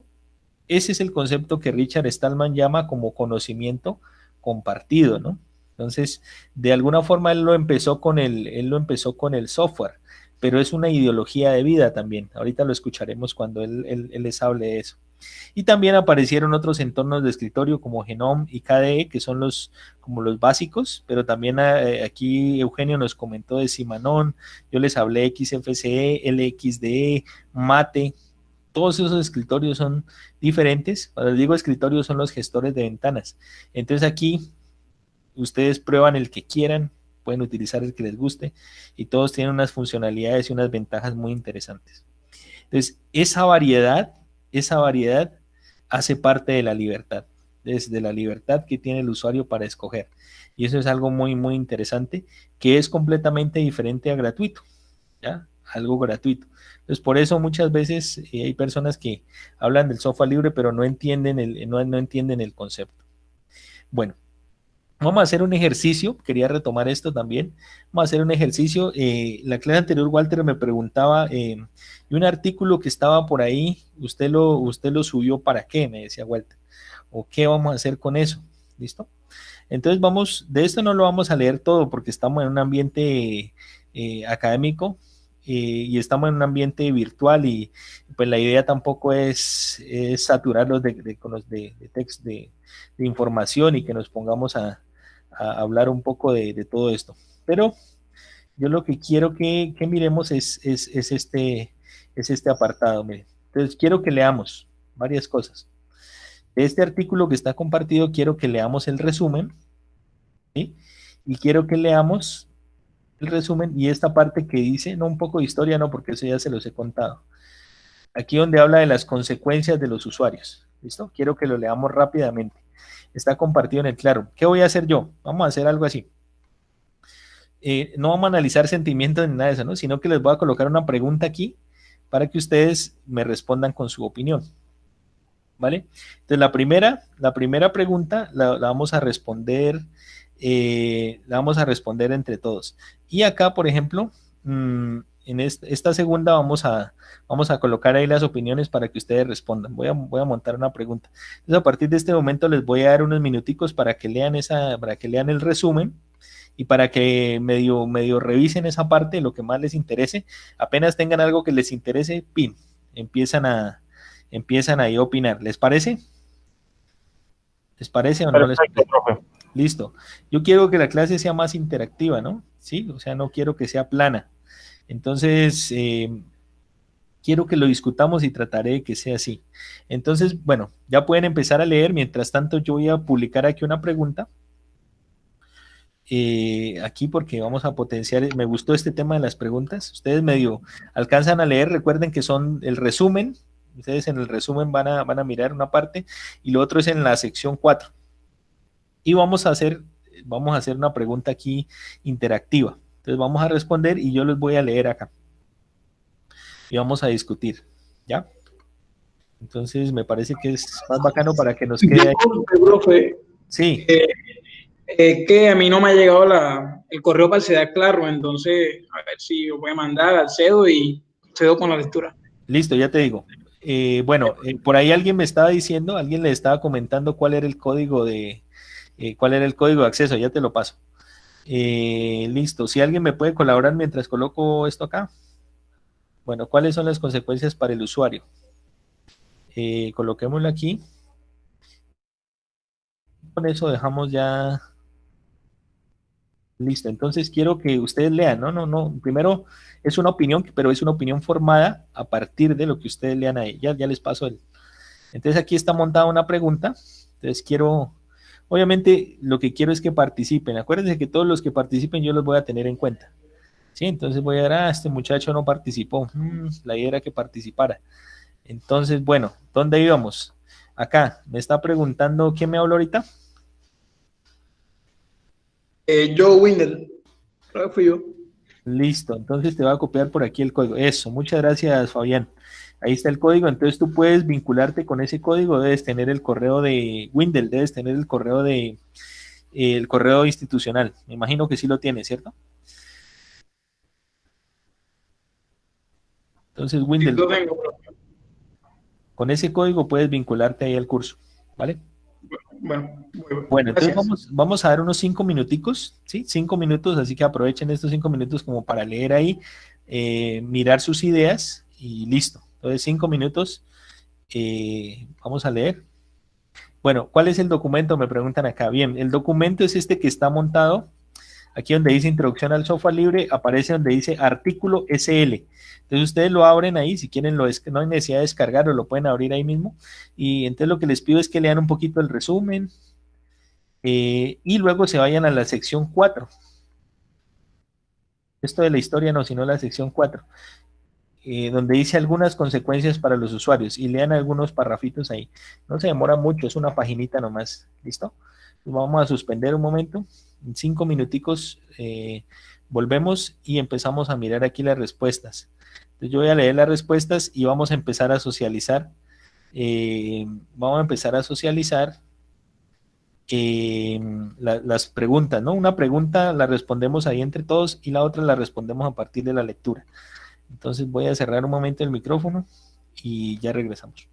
es el concepto que Richard Stallman llama como conocimiento compartido, ¿no? Entonces, de alguna forma él lo empezó con el software, pero es una ideología de vida también. Ahorita lo escucharemos cuando él les hable de eso. Y también aparecieron otros entornos de escritorio como Genome y KDE, que son como los básicos, pero también aquí Eugenio nos comentó de Simanon, yo les hablé XFCE, LXDE, Mate. Todos esos escritorios son diferentes. Cuando les digo escritorios son los gestores de ventanas. Entonces aquí ustedes prueban el que quieran, pueden utilizar el que les guste y todos tienen unas funcionalidades y unas ventajas muy interesantes. Entonces, esa variedad hace parte de la libertad, desde la libertad que tiene el usuario para escoger. Y eso es algo muy, muy interesante, que es completamente diferente a gratuito, ¿ya? Algo gratuito. Entonces, por eso muchas veces hay personas que hablan del software libre, pero no entienden no entienden el concepto. Bueno, vamos a hacer un ejercicio, quería retomar esto también. Vamos a hacer un ejercicio. La clase anterior, Walter me preguntaba, y un artículo que estaba por ahí, usted lo subió ¿para qué? Me decía Walter. ¿O qué vamos a hacer con eso? ¿Listo? Entonces de esto no lo vamos a leer todo porque estamos en un ambiente académico y estamos en un ambiente virtual y pues la idea tampoco es saturarlos de texto, de información y que nos pongamos a a hablar un poco de todo esto. Pero yo lo que quiero que miremos es este apartado. Miren. Entonces, quiero que leamos varias cosas. De este artículo que está compartido, quiero que leamos el resumen, ¿sí? Y quiero que leamos el resumen y esta parte que dice, no un poco de historia, no, porque eso ya se los he contado. Aquí donde habla de las consecuencias de los usuarios. ¿Listo? Quiero que lo leamos rápidamente. Está compartido en el Claro. ¿Qué voy a hacer yo? Vamos a hacer algo así. No vamos a analizar sentimientos ni nada de eso, ¿no? Sino que les voy a colocar una pregunta aquí para que ustedes me respondan con su opinión. ¿Vale? Entonces la primera pregunta la vamos a responder entre todos. Y acá, por ejemplo, en esta segunda vamos a colocar ahí las opiniones para que ustedes respondan. Voy a montar una pregunta. Entonces, a partir de este momento les voy a dar unos minuticos para que lean el resumen y para que medio revisen esa parte, lo que más les interese. Apenas tengan algo que les interese, ¡pim! Empiezan ahí a opinar. ¿Les parece? ¿Les parece o no les parece? Listo. Yo quiero que la clase sea más interactiva, ¿no? Sí, o sea, no quiero que sea plana. Entonces, quiero que lo discutamos y trataré de que sea así. Entonces, bueno, ya pueden empezar a leer. Mientras tanto, yo voy a publicar aquí una pregunta. Aquí porque vamos a potenciar, me gustó este tema de las preguntas. Ustedes medio alcanzan a leer, recuerden que son el resumen. Ustedes en el resumen van a mirar una parte y lo otro es en la sección 4. Y vamos a hacer una pregunta aquí interactiva. Entonces vamos a responder y yo les voy a leer acá. Y vamos a discutir, ¿ya? Entonces me parece que es más bacano para que nos quede ahí. Profe, Sí. Que a mí no me ha llegado el correo para acceder Claro, entonces a ver si yo voy a mandar, accedo y cedo con la lectura. Listo, ya te digo. Bueno, por ahí alguien me estaba diciendo, alguien le estaba comentando cuál era el código de acceso, ya te lo paso. Listo, si alguien me puede colaborar mientras coloco esto acá. Bueno, ¿cuáles son las consecuencias para el usuario? Coloquémoslo aquí. Con eso dejamos ya listo. Entonces quiero que ustedes lean, no. Primero es una opinión, pero es una opinión formada a partir de lo que ustedes lean ahí. Ya les paso el. Entonces aquí está montada una pregunta. Entonces obviamente lo que quiero es que participen. Acuérdense que todos los que participen yo los voy a tener en cuenta. Sí, entonces voy a ver, este muchacho no participó. La idea era que participara. Entonces, bueno, ¿dónde íbamos? Acá, me está preguntando, ¿quién me habló ahorita? Yo, Windel, creo que fui yo. Listo, entonces te voy a copiar por aquí el código. Eso, muchas gracias, Fabián. Ahí está el código, entonces tú puedes vincularte con ese código, debes tener el correo de Windel, debes tener el correo el correo institucional. Me imagino que sí lo tienes, ¿cierto? Entonces, Windel, Lo tengo, profe. con ese código puedes vincularte ahí al curso, ¿vale? Bueno, entonces vamos a dar unos 5 minuticos, ¿sí? 5 minutos, así que aprovechen estos 5 minutos como para leer ahí, mirar sus ideas y listo. Entonces 5 minutos, vamos a leer. Bueno, ¿cuál es el documento? Me preguntan acá. Bien, el documento es este que está montado. Aquí donde dice Introducción al Software Libre, aparece donde dice Artículo SL. Entonces ustedes lo abren ahí, si quieren no hay necesidad de descargarlo, lo pueden abrir ahí mismo. Y entonces lo que les pido es que lean un poquito el resumen y luego se vayan a la sección 4. Esto de la historia no, sino la sección 4, donde dice algunas consecuencias para los usuarios y lean algunos parrafitos ahí. No se demora mucho, es una paginita nomás, ¿listo? Pues vamos a suspender un momento, en 5 minuticos volvemos y empezamos a mirar aquí las respuestas. Entonces yo voy a leer las respuestas y vamos a empezar a socializar. Las preguntas, ¿no? Una pregunta la respondemos ahí entre todos y la otra la respondemos a partir de la lectura. Entonces voy a cerrar un momento el micrófono y ya regresamos.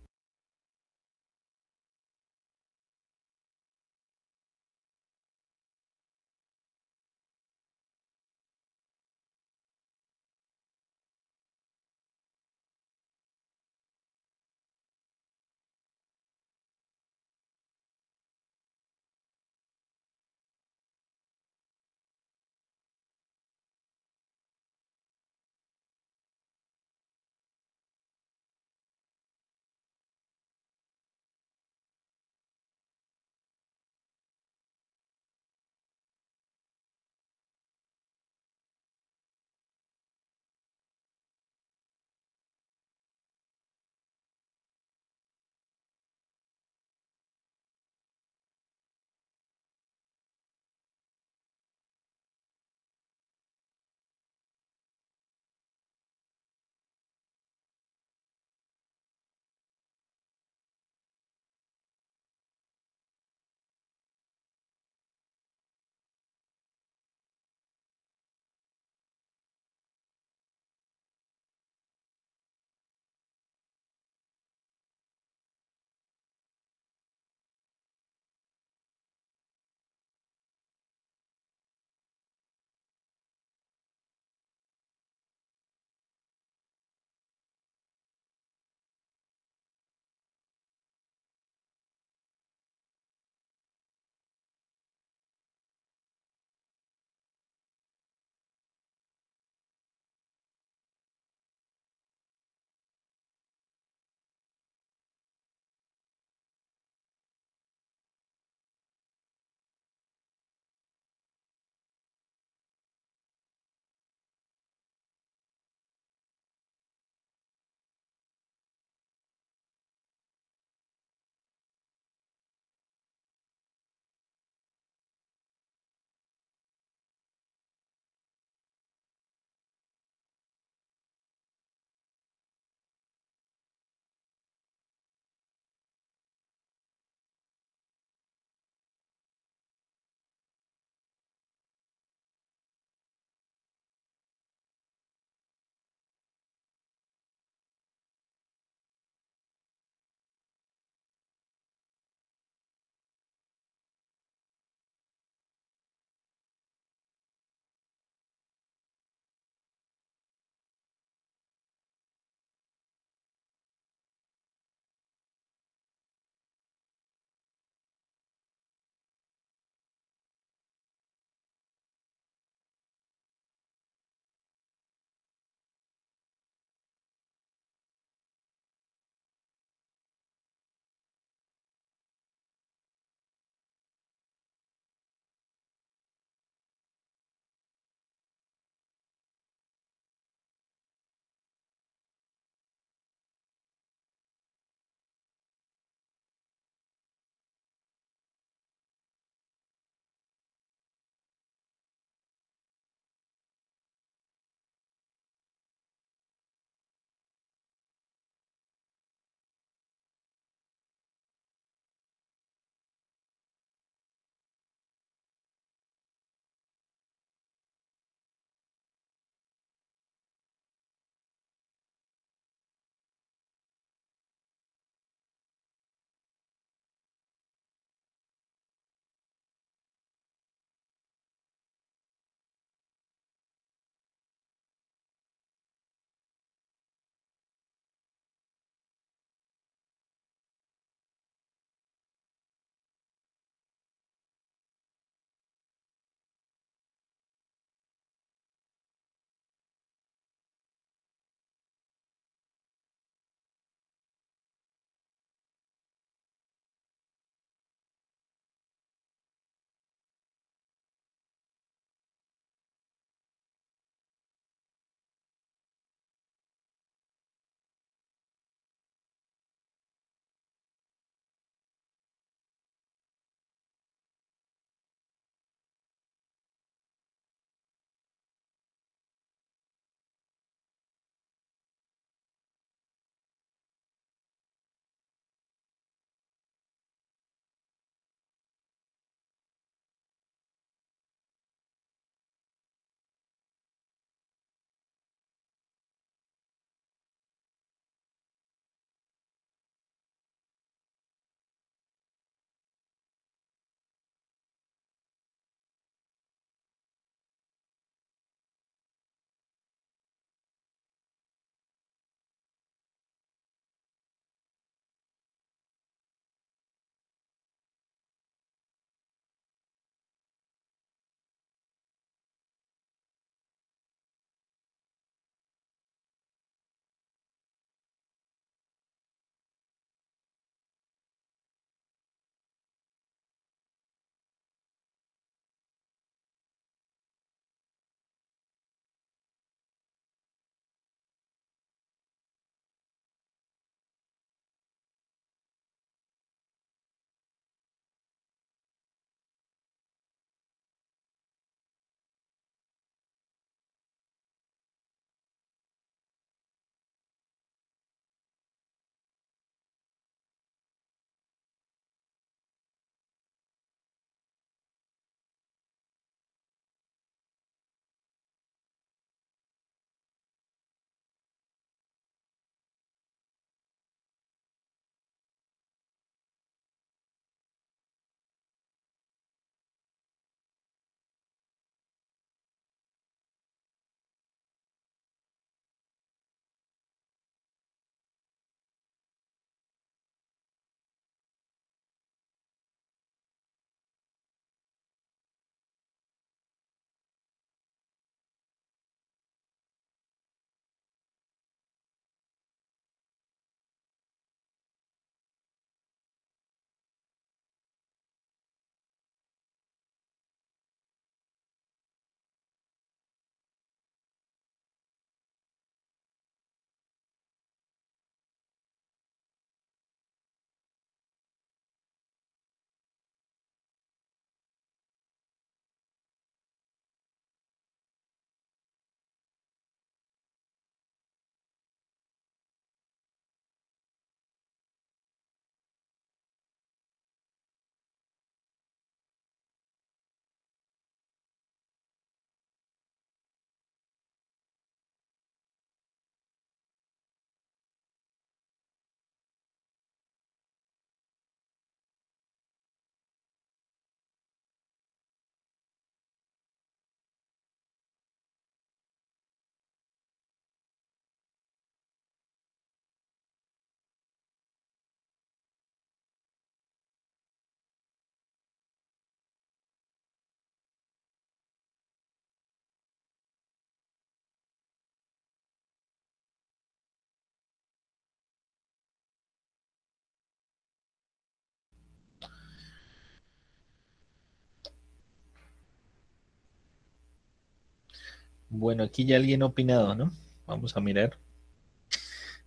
Bueno, aquí ya alguien ha opinado, ¿no? Vamos a mirar.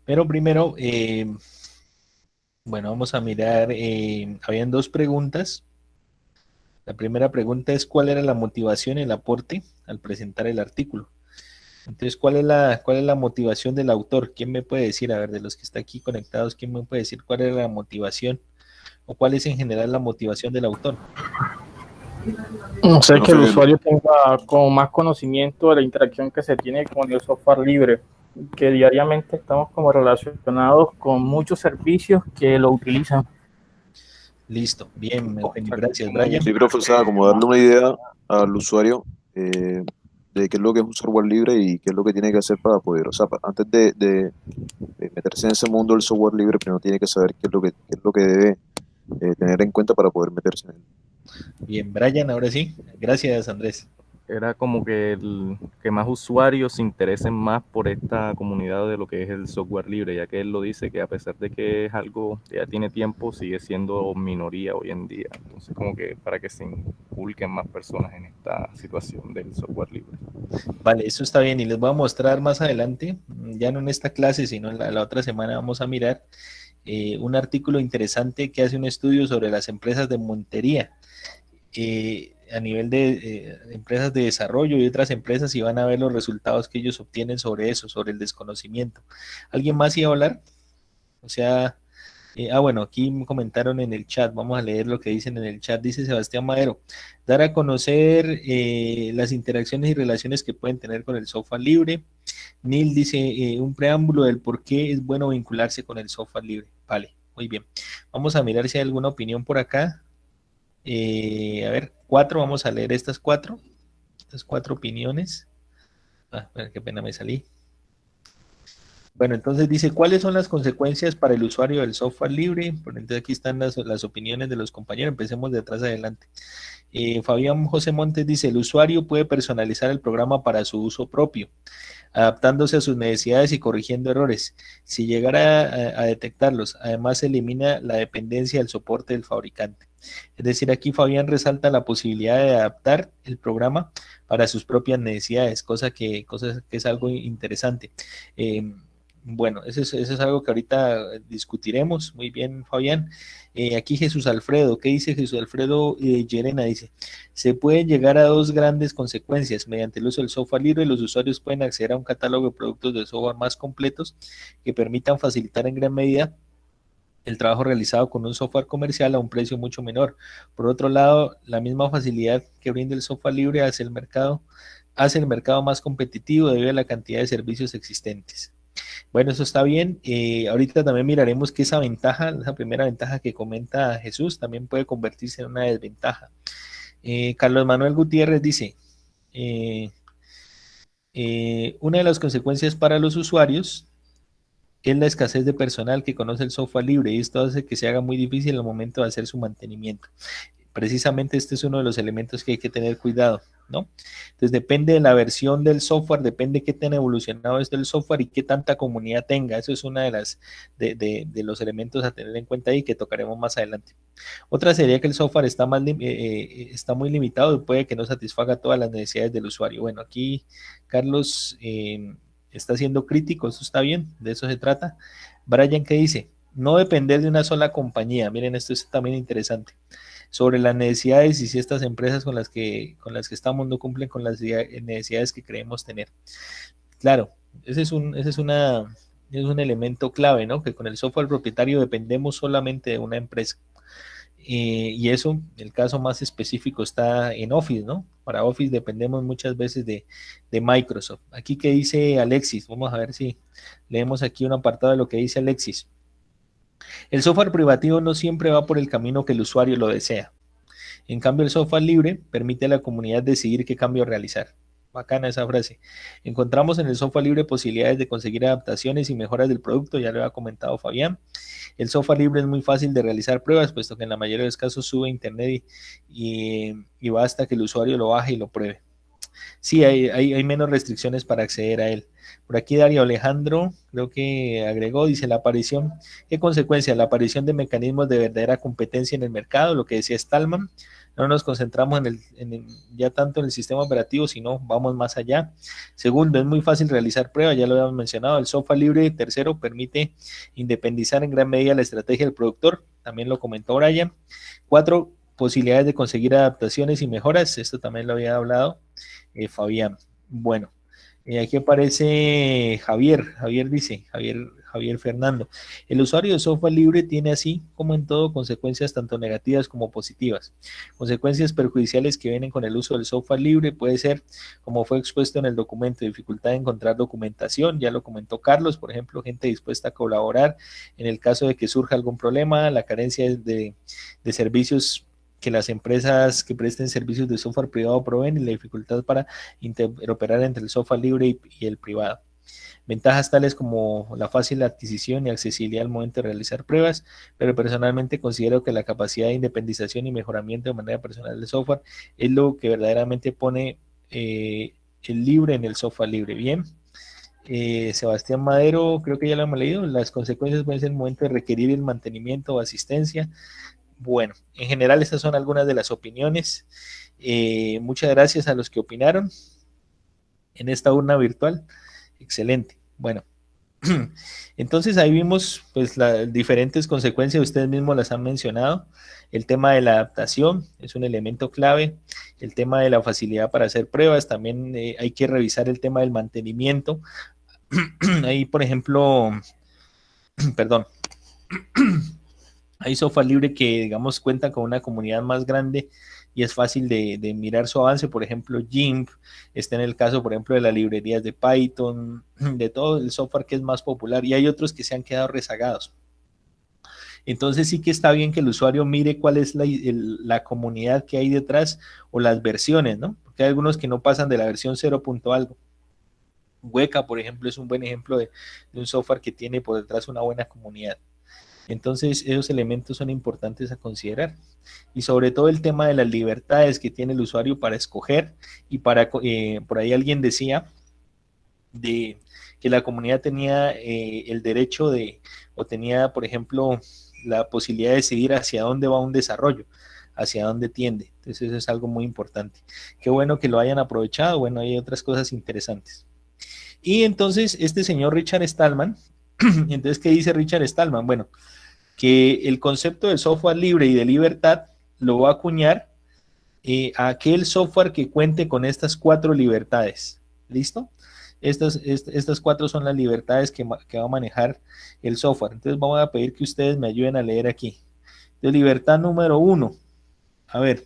Pero primero, bueno, vamos a mirar, habían dos preguntas. La primera pregunta es ¿cuál era la motivación, el aporte al presentar el artículo? Entonces, cuál es la motivación del autor? ¿Quién me puede decir, a ver, de los que está aquí conectados, quién me puede decir cuál era la motivación o cuál es en general la motivación del autor? No sé, que el Profe, usuario tenga como más conocimiento de la interacción que se tiene con el software libre, que diariamente estamos como relacionados con muchos servicios que lo utilizan. Listo, bien, Eugenio, gracias. Brian. sí, profe, o sea, como darle una idea al usuario de qué es lo que es un software libre y qué es lo que tiene que hacer para poder, o sea, antes de meterse en ese mundo del software libre, primero tiene que saber qué es lo que debe tener en cuenta para poder meterse en él. Bien, Brian, ahora sí. Gracias, Andrés. Era como que más usuarios se interesen más por esta comunidad de lo que es el software libre, ya que él lo dice que a pesar de que es algo que ya tiene tiempo, sigue siendo minoría hoy en día. Entonces, como que para que se inculquen más personas en esta situación del software libre. Vale, eso está bien y les voy a mostrar más adelante, ya no en esta clase, sino en la otra semana vamos a mirar un artículo interesante que hace un estudio sobre las empresas de montería. A nivel de empresas de desarrollo y otras empresas y van a ver los resultados que ellos obtienen sobre eso, sobre el desconocimiento. ¿Alguien más iba a hablar? O sea, bueno, aquí me comentaron en el chat, vamos a leer lo que dicen en el chat, dice Sebastián Madero, dar a conocer las interacciones y relaciones que pueden tener con el software libre. Neil dice un preámbulo del por qué es bueno vincularse con el software libre. Vale, muy bien. Vamos a mirar si hay alguna opinión por acá. A ver, vamos a leer estas cuatro opiniones. Qué pena me salí. Bueno, entonces dice, ¿cuáles son las consecuencias para el usuario del software libre? Por entonces aquí están las opiniones de los compañeros, empecemos de atrás adelante. Fabián José Montes dice, el usuario puede personalizar el programa para su uso propio, adaptándose a sus necesidades y corrigiendo errores. Si llegara a detectarlos, además se elimina la dependencia del soporte del fabricante. Es decir, aquí Fabián resalta la posibilidad de adaptar el programa para sus propias necesidades, cosa que es algo interesante. Bueno, eso es algo que ahorita discutiremos. Muy bien, Fabián. Aquí Jesús Alfredo, ¿qué dice Jesús Alfredo Llerena? Dice, se pueden llegar a dos grandes consecuencias. Mediante el uso del software libre, los usuarios pueden acceder a un catálogo de productos de software más completos que permitan facilitar en gran medida el trabajo realizado con un software comercial a un precio mucho menor. Por otro lado, la misma facilidad que brinda el software libre hace el mercado más competitivo debido a la cantidad de servicios existentes. Bueno, eso está bien. Ahorita también miraremos que esa primera ventaja que comenta Jesús, también puede convertirse en una desventaja. Carlos Manuel Gutiérrez dice, una de las consecuencias para los usuarios es la escasez de personal que conoce el software libre y esto hace que se haga muy difícil al momento de hacer su mantenimiento. Precisamente este es uno de los elementos que hay que tener cuidado, ¿no? Entonces depende de la versión del software, depende de qué tan evolucionado es el software y qué tanta comunidad tenga. Eso es una de los elementos a tener en cuenta ahí que tocaremos más adelante. Otra sería que el software está muy limitado y puede que no satisfaga todas las necesidades del usuario. Bueno, aquí Carlos está siendo crítico, eso está bien, de eso se trata. Brian, ¿qué dice? No depender de una sola compañía. Miren, esto es también interesante. Sobre las necesidades y si estas empresas con las que estamos no cumplen con las necesidades que creemos tener. Claro, ese es un elemento clave, ¿no? Que con el software propietario dependemos solamente de una empresa. Y eso, el caso más específico está en Office, ¿no? Para Office dependemos muchas veces de Microsoft. Aquí, ¿qué dice Alexis? Vamos a ver si leemos aquí un apartado de lo que dice Alexis. El software privativo no siempre va por el camino que el usuario lo desea. En cambio, el software libre permite a la comunidad decidir qué cambio realizar. Bacana esa frase. Encontramos en el software libre posibilidades de conseguir adaptaciones y mejoras del producto, ya lo ha comentado Fabián. El software libre es muy fácil de realizar pruebas, puesto que en la mayoría de los casos sube a internet y basta que el usuario lo baje y lo pruebe. Sí, hay menos restricciones para acceder a él. Por aquí Darío Alejandro, creo que agregó, dice la aparición, ¿qué consecuencia? La aparición de mecanismos de verdadera competencia en el mercado, lo que decía Stallman, no nos concentramos ya tanto en el sistema operativo, sino vamos más allá. Segundo, es muy fácil realizar pruebas, ya lo habíamos mencionado. El software libre. Tercero, permite independizar en gran medida la estrategia del productor, también lo comentó Brian. 4, posibilidades de conseguir adaptaciones y mejoras, esto también lo había hablado Fabián. Bueno, aquí aparece Javier dice, Javier Fernando, el usuario de software libre tiene, así como en todo, consecuencias tanto negativas como positivas. Consecuencias perjudiciales que vienen con el uso del software libre puede ser, como fue expuesto en el documento, dificultad de encontrar documentación, ya lo comentó Carlos, por ejemplo, gente dispuesta a colaborar en el caso de que surja algún problema, la carencia de servicios que las empresas que presten servicios de software privado proveen y la dificultad para interoperar entre el software libre y el privado. Ventajas tales como la fácil adquisición y accesibilidad al momento de realizar pruebas, pero personalmente considero que la capacidad de independización y mejoramiento de manera personal del software es lo que verdaderamente pone el libre en el software libre. Bien. Sebastián Madero, creo que ya lo hemos leído, las consecuencias pueden ser el momento de requerir el mantenimiento o asistencia. Bueno, en general estas son algunas de las opiniones. Muchas gracias a los que opinaron en esta urna virtual. Excelente. Bueno, entonces ahí vimos pues las diferentes consecuencias, ustedes mismos las han mencionado. El tema de la adaptación es un elemento clave. El tema de la facilidad para hacer pruebas, también hay que revisar el tema del mantenimiento. Ahí, por ejemplo, perdón, hay software libre que, digamos, cuenta con una comunidad más grande y es fácil de mirar su avance. Por ejemplo, GIMP, está en el caso, por ejemplo, de las librerías de Python, de todo el software que es más popular, y hay otros que se han quedado rezagados. Entonces sí que está bien que el usuario mire cuál es la comunidad que hay detrás o las versiones, ¿no? Porque hay algunos que no pasan de la versión 0. algo. Weka, por ejemplo, es un buen ejemplo de un software que tiene por detrás una buena comunidad. Entonces, esos elementos son importantes a considerar. Y sobre todo el tema de las libertades que tiene el usuario para escoger y para, por ahí alguien decía de que la comunidad tenía el derecho o tenía, por ejemplo, la posibilidad de decidir hacia dónde va un desarrollo, hacia dónde tiende. Entonces, eso es algo muy importante. Qué bueno que lo hayan aprovechado. Bueno, hay otras cosas interesantes. Y entonces, este señor Richard Stallman, entonces, ¿qué dice Richard Stallman? Bueno, que el concepto de software libre y de libertad lo va a acuñar a aquel software que cuente con estas 4 libertades. ¿Listo? Estas 4 son las libertades que va a manejar el software. Entonces vamos a pedir que ustedes me ayuden a leer aquí. De libertad número 1. A ver.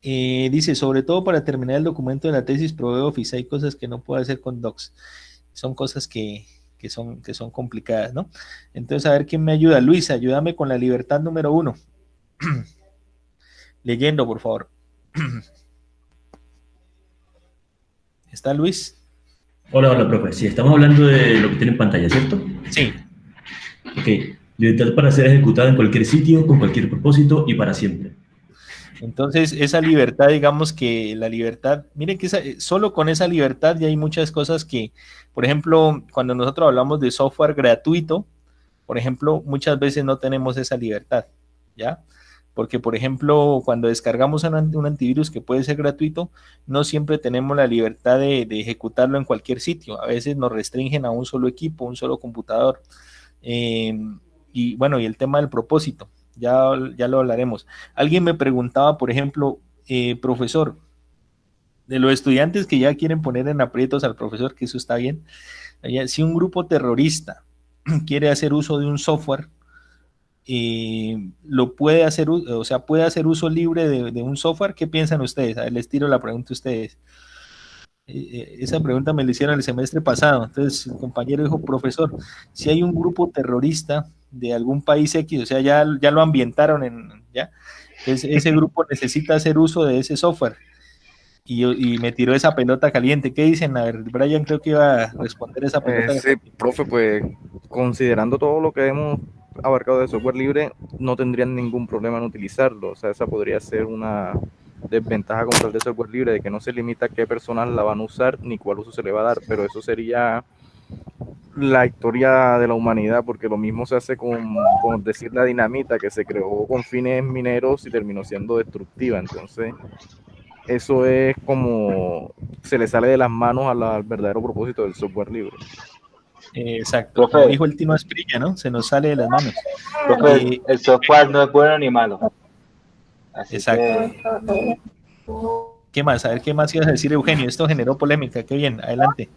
Dice, sobre todo para terminar el documento de la tesis pro Office, hay cosas que no puedo hacer con Docs. Son cosas que son complicadas, ¿no? Entonces, a ver quién me ayuda. Luis, ayúdame con la libertad número 1. Leyendo, por favor. ¿Está Luis? Hola, profe. Sí, estamos hablando de lo que tiene en pantalla, ¿cierto? Sí. Ok. Libertad para ser ejecutada en cualquier sitio, con cualquier propósito y para siempre. Entonces, esa libertad, digamos que la libertad, miren que solo con esa libertad ya hay muchas cosas que, por ejemplo, cuando nosotros hablamos de software gratuito, por ejemplo, muchas veces no tenemos esa libertad, ¿ya? Porque, por ejemplo, cuando descargamos un antivirus que puede ser gratuito, no siempre tenemos la libertad de ejecutarlo en cualquier sitio. A veces nos restringen a un solo equipo, un solo computador. Y bueno, y el tema del propósito. Ya lo hablaremos. Alguien me preguntaba, por ejemplo, profesor, de los estudiantes que ya quieren poner en aprietos al profesor, que eso está bien, si un grupo terrorista quiere hacer uso de un software, lo puede hacer, o sea, puede hacer uso libre de un software. ¿Qué piensan ustedes? A ver, les tiro la pregunta a ustedes. Esa pregunta me la hicieron el semestre pasado. Entonces el compañero dijo, profesor, si hay un grupo terrorista de algún país X, o sea, ya lo ambientaron ya, ese grupo necesita hacer uso de ese software, y me tiró esa pelota caliente. ¿Qué dicen? A ver, Brian creo que iba a responder esa pelota Sí, caliente. profe, pues considerando todo lo que hemos abarcado de software libre, no tendrían ningún problema en utilizarlo. O sea, esa podría ser una desventaja como tal de software libre, de que no se limita a qué personas la van a usar ni cuál uso se le va a dar, pero eso sería la historia de la humanidad, porque lo mismo se hace con decir la dinamita, que se creó con fines mineros y terminó siendo destructiva. Entonces, eso es como se le sale de las manos al verdadero propósito del software libre. Exacto, como Profe, dijo el Tino Asprilla, ¿no? Se nos sale de las manos. profe, el software no es bueno ni malo. Así Exacto. que ¿Qué más? A ver, ¿qué más ibas a decir, Eugenio? Esto generó polémica, qué bien, adelante.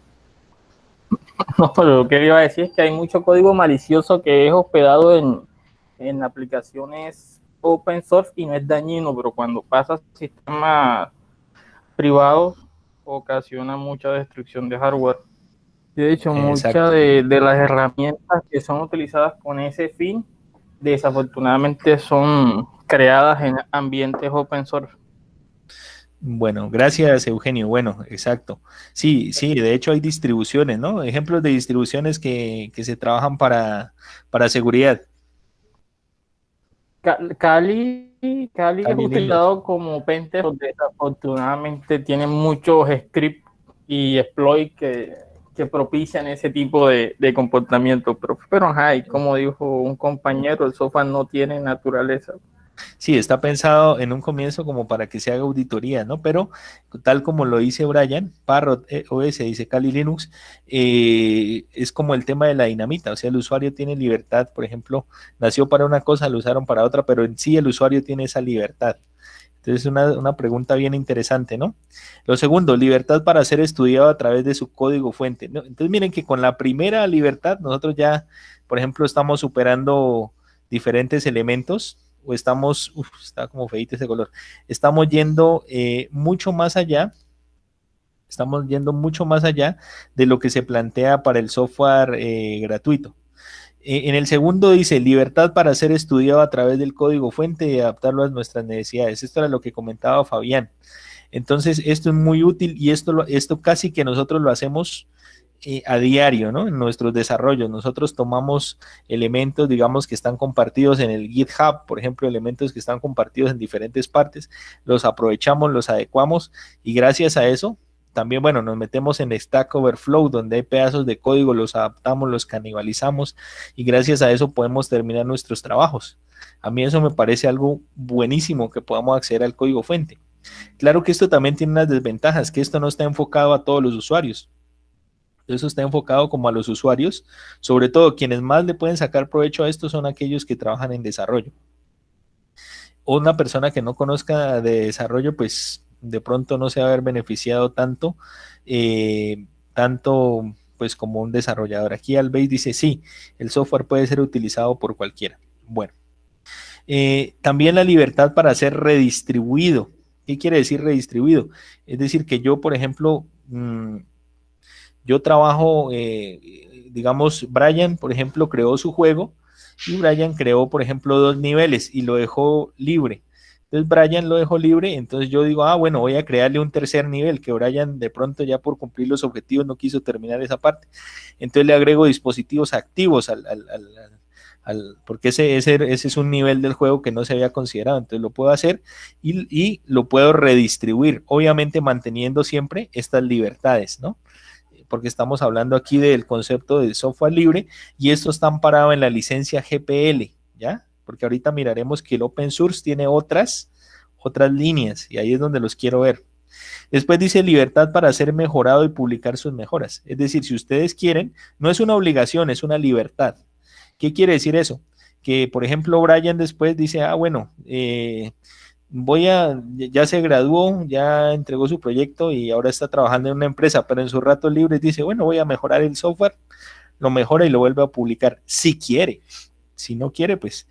No, pero lo que iba a decir es que hay mucho código malicioso que es hospedado en aplicaciones open source y no es dañino, pero cuando pasa a sistemas privados ocasiona mucha destrucción de hardware. De hecho, muchas Exacto. de las herramientas que son utilizadas con ese fin, desafortunadamente son creadas en ambientes open source. Bueno, gracias, Eugenio. Bueno, exacto. Sí, sí, de hecho hay distribuciones, ¿no? Ejemplos de distribuciones que se trabajan para seguridad. Kali es Kali Linux. utilizado como pentest, desafortunadamente tiene muchos scripts y exploits que propician ese tipo de comportamiento. Pero ajá, y como dijo un compañero, el software no tiene naturaleza. Sí, está pensado en un comienzo como para que se haga auditoría, ¿no? Pero tal como lo dice Brian, Parrot OS dice Kali Linux, es como el tema de la dinamita, o sea, el usuario tiene libertad, por ejemplo, nació para una cosa, lo usaron para otra, pero en sí el usuario tiene esa libertad. Entonces, una pregunta bien interesante, ¿no? Lo segundo, libertad para ser estudiado a través de su código fuente, ¿no? Entonces, miren que con la primera libertad, nosotros ya, por ejemplo, estamos superando diferentes elementos, o estamos, está como feito ese color, estamos yendo mucho más allá, de lo que se plantea para el software gratuito. En el segundo dice libertad para ser estudiado a través del código fuente y adaptarlo a nuestras necesidades. Esto era lo que comentaba Fabián. Entonces, esto es muy útil y esto casi que nosotros lo hacemos a diario, ¿no? En nuestros desarrollos. Nosotros tomamos elementos, digamos, que están compartidos en el GitHub, por ejemplo, elementos que están compartidos en diferentes partes, los aprovechamos, los adecuamos y gracias a eso, también, bueno, nos metemos en Stack Overflow, donde hay pedazos de código, los adaptamos, los canibalizamos y gracias a eso podemos terminar nuestros trabajos. A mí eso me parece algo buenísimo que podamos acceder al código fuente. Claro que esto también tiene unas desventajas, que esto no está enfocado a todos los usuarios. Eso está enfocado como a los usuarios, sobre todo quienes más le pueden sacar provecho a esto son aquellos que trabajan en desarrollo. Una persona que no conozca de desarrollo, pues de pronto no se va a haber beneficiado tanto, pues como un desarrollador. Aquí Albeit dice, sí, el software puede ser utilizado por cualquiera. Bueno, también la libertad para ser redistribuido. ¿Qué quiere decir redistribuido? Es decir, que yo, por ejemplo, yo trabajo, digamos, Brian, por ejemplo, creó su juego y Brian creó, por ejemplo, 2 niveles y lo dejó libre. Entonces Brian lo dejó libre, entonces yo digo, bueno, voy a crearle un tercer nivel, que Brian de pronto ya por cumplir los objetivos no quiso terminar esa parte. Entonces le agrego dispositivos activos porque ese es un nivel del juego que no se había considerado, entonces lo puedo hacer y lo puedo redistribuir, obviamente manteniendo siempre estas libertades, ¿no? Porque estamos hablando aquí del concepto de software libre y esto está amparado en la licencia GPL, ¿ya? Porque ahorita miraremos que el open source tiene otras líneas y ahí es donde los quiero ver. Después dice libertad para ser mejorado y publicar sus mejoras. Es decir, si ustedes quieren, no es una obligación, es una libertad. ¿Qué quiere decir eso? Que, por ejemplo, Brian después dice, bueno, ya se graduó, ya entregó su proyecto y ahora está trabajando en una empresa, pero en sus ratos libres dice, bueno, voy a mejorar el software, lo mejora y lo vuelve a publicar, si quiere. Si no quiere, pues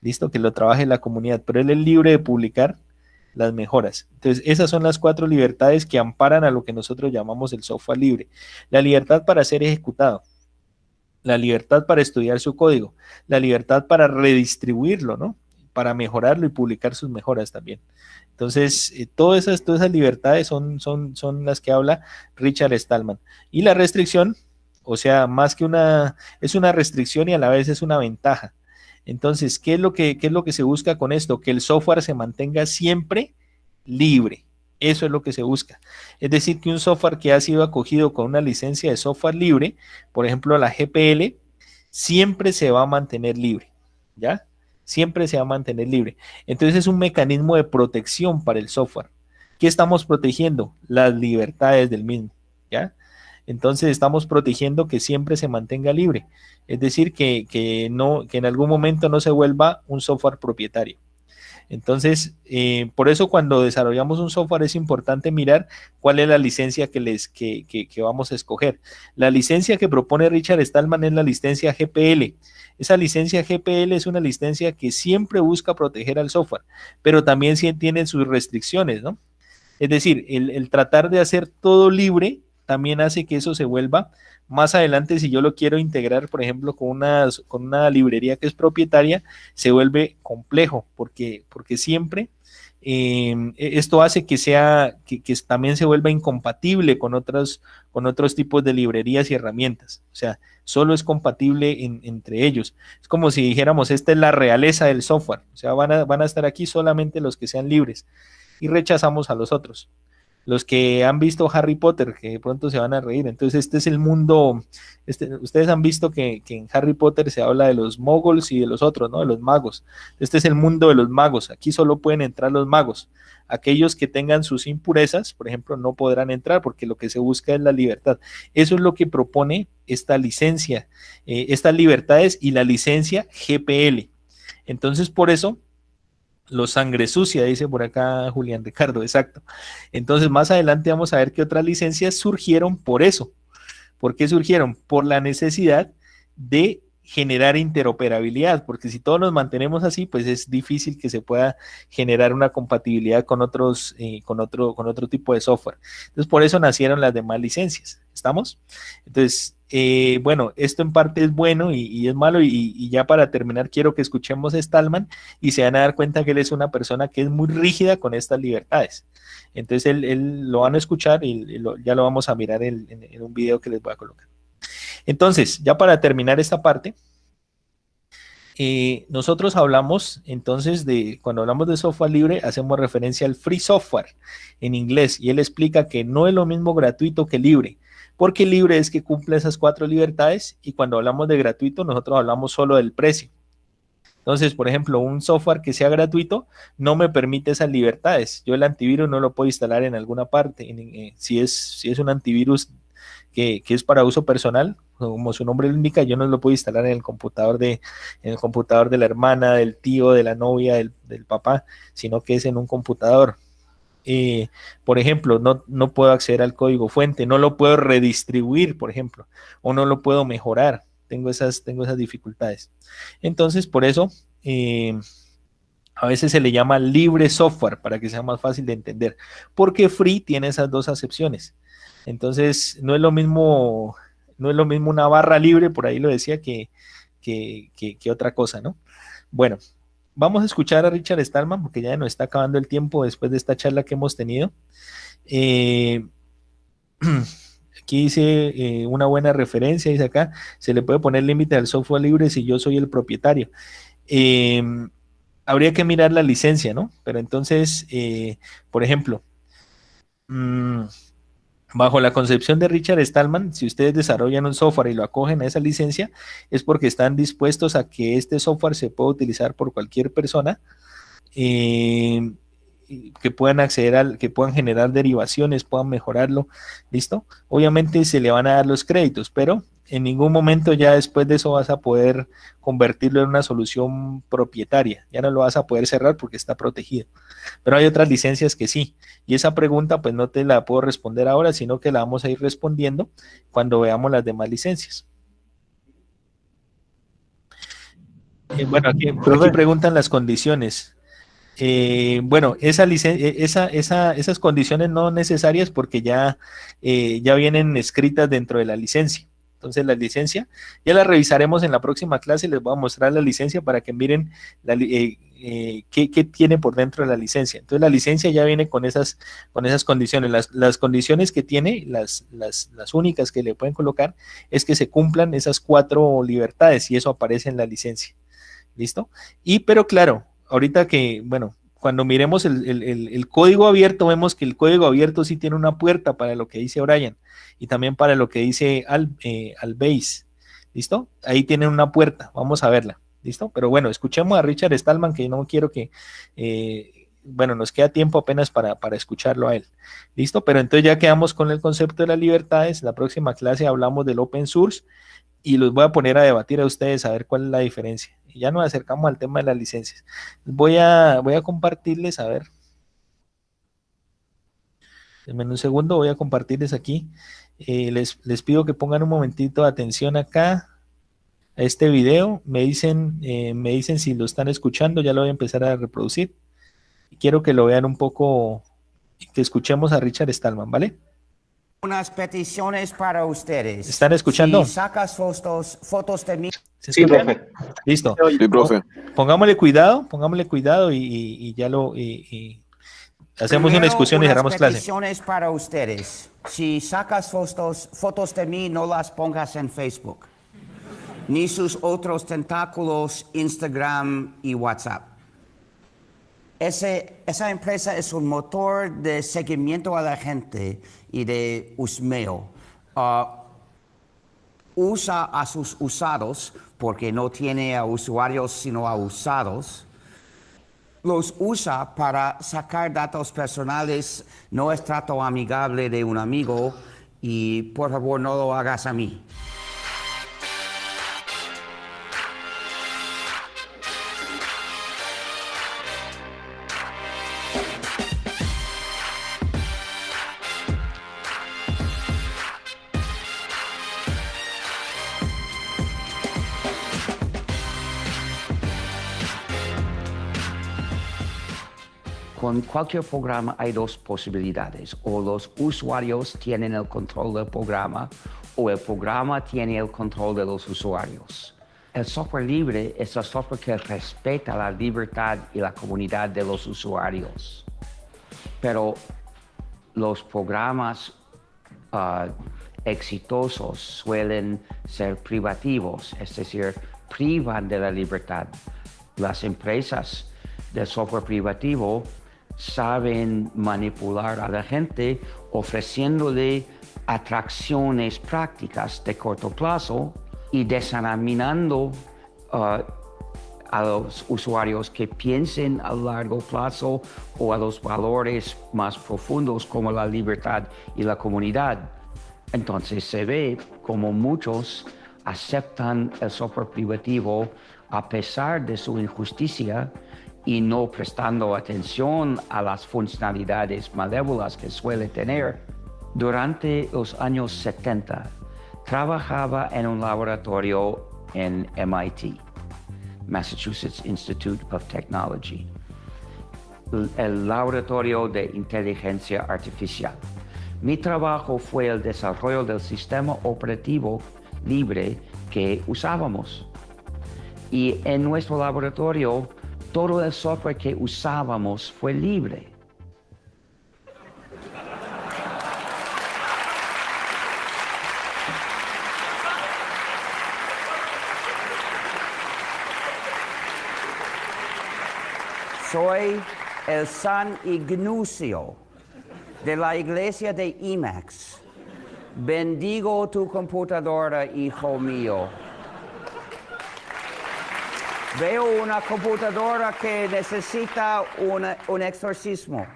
listo, que lo trabaje la comunidad, pero él es libre de publicar las mejoras. Entonces, esas son las 4 libertades que amparan a lo que nosotros llamamos el software libre. La libertad para ser ejecutado, la libertad para estudiar su código, la libertad para redistribuirlo, ¿no? Para mejorarlo y publicar sus mejoras también. Entonces, todas esas libertades son las que habla Richard Stallman. Y la restricción, o sea, más que es una restricción y a la vez es una ventaja. Entonces, ¿qué es lo que se busca con esto? Que el software se mantenga siempre libre, Eso es lo que se busca. Es decir, que un software que ha sido acogido con una licencia de software libre, por ejemplo la GPL, siempre se va a mantener libre, ¿ya? Siempre se va a mantener libre. Entonces es un mecanismo de protección para el software. ¿Qué estamos protegiendo? Las libertades del mismo, ¿ya? Entonces estamos protegiendo que siempre se mantenga libre. Es decir, que en algún momento no se vuelva un software propietario. Entonces, por eso cuando desarrollamos un software es importante mirar cuál es la licencia que vamos a escoger. La licencia que propone Richard Stallman es la licencia GPL. Esa licencia GPL es una licencia que siempre busca proteger al software, pero también sí tiene sus restricciones, ¿no? Es decir, el tratar de hacer todo libre también hace que eso se vuelva, más adelante si yo lo quiero integrar, por ejemplo, con una librería que es propietaria, se vuelve complejo, porque siempre esto hace que también se vuelva incompatible con otros tipos de librerías y herramientas. O sea, solo es compatible entre ellos. Es como si dijéramos, esta es la realeza del software. O sea, van a estar aquí solamente los que sean libres y rechazamos a los otros. Los que han visto Harry Potter, que de pronto se van a reír. Entonces, este es el mundo. Ustedes han visto que en Harry Potter se habla de los moguls y de los otros, ¿no? De los magos. Este es el mundo de los magos. Aquí solo pueden entrar los magos. Aquellos que tengan sus impurezas, por ejemplo, no podrán entrar porque lo que se busca es la libertad. Eso es lo que propone esta licencia, estas libertades y la licencia GPL. Entonces, por eso, los sangre sucia, dice por acá Julián Ricardo, exacto. Entonces, más adelante vamos a ver que otras licencias surgieron por eso. ¿Por qué surgieron? Por la necesidad de generar interoperabilidad, porque si todos nos mantenemos así, pues es difícil que se pueda generar una compatibilidad con otro tipo de software. Entonces, por eso nacieron las demás licencias. ¿Estamos? Entonces, bueno, esto en parte es bueno y es malo, y ya para terminar quiero que escuchemos a Stallman y se van a dar cuenta que él es una persona que es muy rígida con estas libertades. Entonces, él lo van a escuchar y ya lo vamos a mirar en un video que les voy a colocar. Entonces, ya para terminar esta parte, nosotros hablamos entonces cuando hablamos de software libre, hacemos referencia al free software en inglés, y él explica que no es lo mismo gratuito que libre, porque libre es que cumple esas 4 libertades, y cuando hablamos de gratuito, nosotros hablamos solo del precio. Entonces, por ejemplo, un software que sea gratuito no me permite esas libertades. Yo el antivirus no lo puedo instalar en alguna parte. Si es un antivirus que es para uso personal, como su nombre lo indica, yo no lo puedo instalar en el computador de la hermana, del tío, de la novia, del papá, sino que es en un computador. Por ejemplo, no puedo acceder al código fuente, no lo puedo redistribuir, por ejemplo, o no lo puedo mejorar. Tengo esas dificultades. Entonces, por eso, a veces se le llama libre software, para que sea más fácil de entender, porque free tiene esas dos acepciones. Entonces, no es lo mismo una barra libre, por ahí lo decía, que otra cosa, ¿no? Bueno, vamos a escuchar a Richard Stallman, porque ya nos está acabando el tiempo después de esta charla que hemos tenido. Aquí dice una buena referencia, dice acá, se le puede poner límite al software libre si yo soy el propietario. Habría que mirar la licencia, ¿no? Pero entonces, por ejemplo, bajo la concepción de Richard Stallman, si ustedes desarrollan un software y lo acogen a esa licencia, es porque están dispuestos a que este software se pueda utilizar por cualquier persona, que puedan acceder que puedan generar derivaciones, puedan mejorarlo, ¿listo? Obviamente se le van a dar los créditos, pero en ningún momento ya después de eso vas a poder convertirlo en una solución propietaria, ya no lo vas a poder cerrar porque está protegido. Pero hay otras licencias que sí, y esa pregunta pues no te la puedo responder ahora, sino que la vamos a ir respondiendo cuando veamos las demás licencias. Bueno, aquí preguntan las condiciones. Bueno, esas condiciones no necesarias porque ya vienen escritas dentro de la licencia. Entonces la licencia ya la revisaremos en la próxima clase. Les voy a mostrar la licencia para que miren qué tiene por dentro de la licencia. Entonces la licencia ya viene con esas condiciones. Las condiciones que tiene, las únicas que le pueden colocar, es que se cumplan esas 4 libertades, y eso aparece en la licencia. ¿Listo? Pero claro, ahorita que, bueno, cuando miremos el código abierto, vemos que el código abierto sí tiene una puerta para lo que dice Brian y también para lo que dice Albase. ¿Listo? Ahí tienen una puerta, vamos a verla. ¿Listo? Pero bueno, escuchemos a Richard Stallman, que no quiero que, bueno, nos queda tiempo apenas para escucharlo a él. ¿Listo? Pero entonces ya quedamos con el concepto de las libertades. La próxima clase hablamos del open source y los voy a poner a debatir a ustedes a ver cuál es la diferencia. Y ya nos acercamos al tema de las licencias. Voy a compartirles, a ver. Denme un segundo, voy a compartirles aquí. Les pido que pongan un momentito de atención acá a este video. Me dicen si lo están escuchando, ya lo voy a empezar a reproducir. Y quiero que lo vean un poco, que escuchemos a Richard Stallman, ¿vale? Unas peticiones para ustedes. ¿Están escuchando? Si sacas fotos de mí. Sí, profe. Listo. Sí, profe. Pongámosle cuidado y ya lo... hacemos Primero, una discusión y cerramos clase. peticiones para ustedes. Si sacas fotos de mí, no las pongas en Facebook, ni sus otros tentáculos, Instagram y WhatsApp. Esa empresa es un motor de seguimiento a la gente y de husmeo. Usa a sus usados, porque no tiene a usuarios sino a usados. Los usa para sacar datos personales. No es trato amigable de un amigo y por favor no lo hagas a mí. Con cualquier programa hay dos posibilidades: o los usuarios tienen el control del programa o el programa tiene el control de los usuarios. El software libre es el software que respeta la libertad y la comunidad de los usuarios. Pero los programas exitosos suelen ser privativos, es decir, privan de la libertad. Las empresas del software privativo saben manipular a la gente ofreciéndole atracciones prácticas de corto plazo y desanimando a los usuarios que piensen a largo plazo o a los valores más profundos como la libertad y la comunidad. Entonces se ve como muchos aceptan el software privativo a pesar de su injusticia y no prestando atención a las funcionalidades malévolas que suele tener. Durante los años 70, trabajaba en un laboratorio en MIT, Massachusetts Institute of Technology, el laboratorio de inteligencia artificial. Mi trabajo fue el desarrollo del sistema operativo libre que usábamos. Y en nuestro laboratorio, todo el software que usábamos fue libre. Soy el San Ignacio de la iglesia de Emacs. Bendigo tu computadora, hijo mío. Veo una computadora que necesita un exorcismo.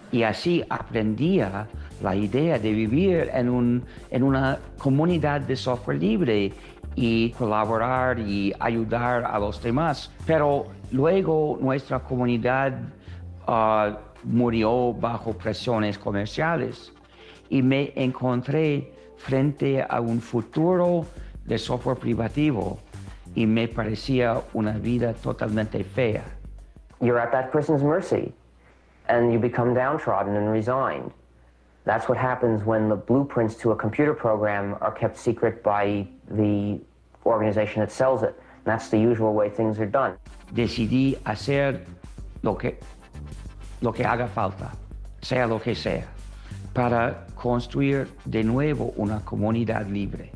Y así aprendía la idea de vivir en una comunidad de software libre y colaborar y ayudar a los demás. Pero luego nuestra comunidad murió bajo presiones comerciales y me encontré frente a un futuro de software privativo y me parecía una vida totalmente fea. You're at that person's mercy and you become downtrodden and resigned. That's what happens when the blueprints to a computer program are kept secret by the organization that sells it. And that's the usual way things are done. Decidí hacer lo que haga falta, sea lo que sea, para construir de nuevo una comunidad libre.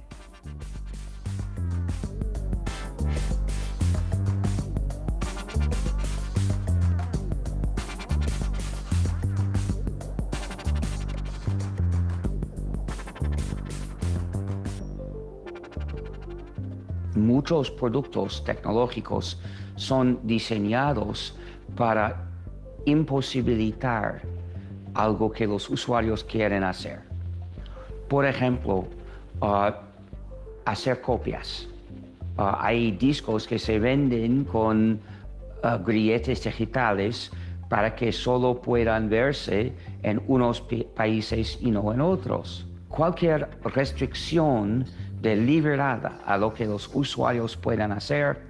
muchos productos tecnológicos son diseñados para imposibilitar algo que los usuarios quieren hacer. Por ejemplo, hacer copias. Hay discos que se venden con grilletes digitales para que solo puedan verse en unos países y no en otros. Cualquier restricción de libertad a lo que los usuarios puedan hacer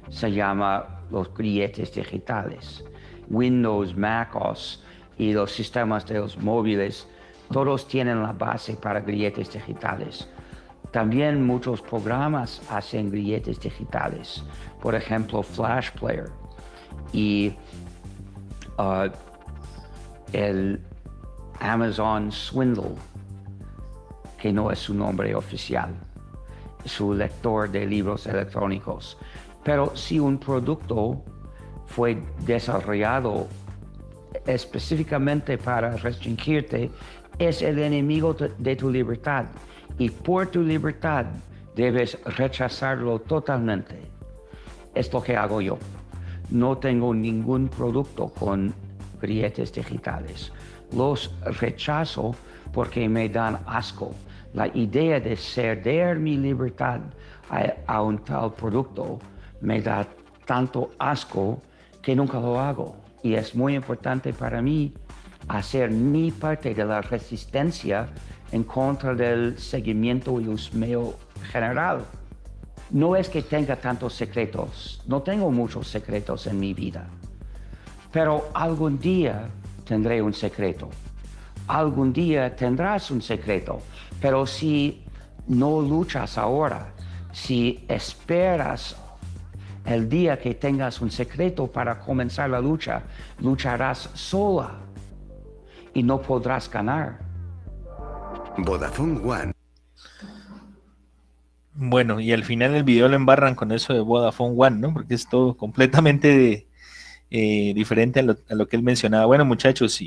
se llama los grilletes digitales. Windows, MacOS y los sistemas de los móviles, todos tienen la base para grilletes digitales. También muchos programas hacen grilletes digitales, por ejemplo Flash Player y el Amazon Swindle, que no es su nombre oficial, su lector de libros electrónicos. Pero si un producto fue desarrollado específicamente para restringirte, es el enemigo de tu libertad y por tu libertad debes rechazarlo totalmente. Es lo que hago yo. No tengo ningún producto con grilletes digitales. Los rechazo porque me dan asco. La idea de ceder mi libertad a un tal producto me da tanto asco que nunca lo hago. Y es muy importante para mí hacer mi parte de la resistencia en contra del seguimiento y husmeo general. No es que tenga tantos secretos, no tengo muchos secretos en mi vida, pero algún día tendré un secreto. Algún día tendrás un secreto, pero si no luchas ahora, si esperas el día que tengas un secreto para comenzar la lucha, lucharás sola y no podrás ganar. Vodafone One. Bueno, y al final el video lo embarran con eso de Vodafone One, ¿no? Porque es todo completamente diferente a lo que él mencionaba. Bueno, muchachos,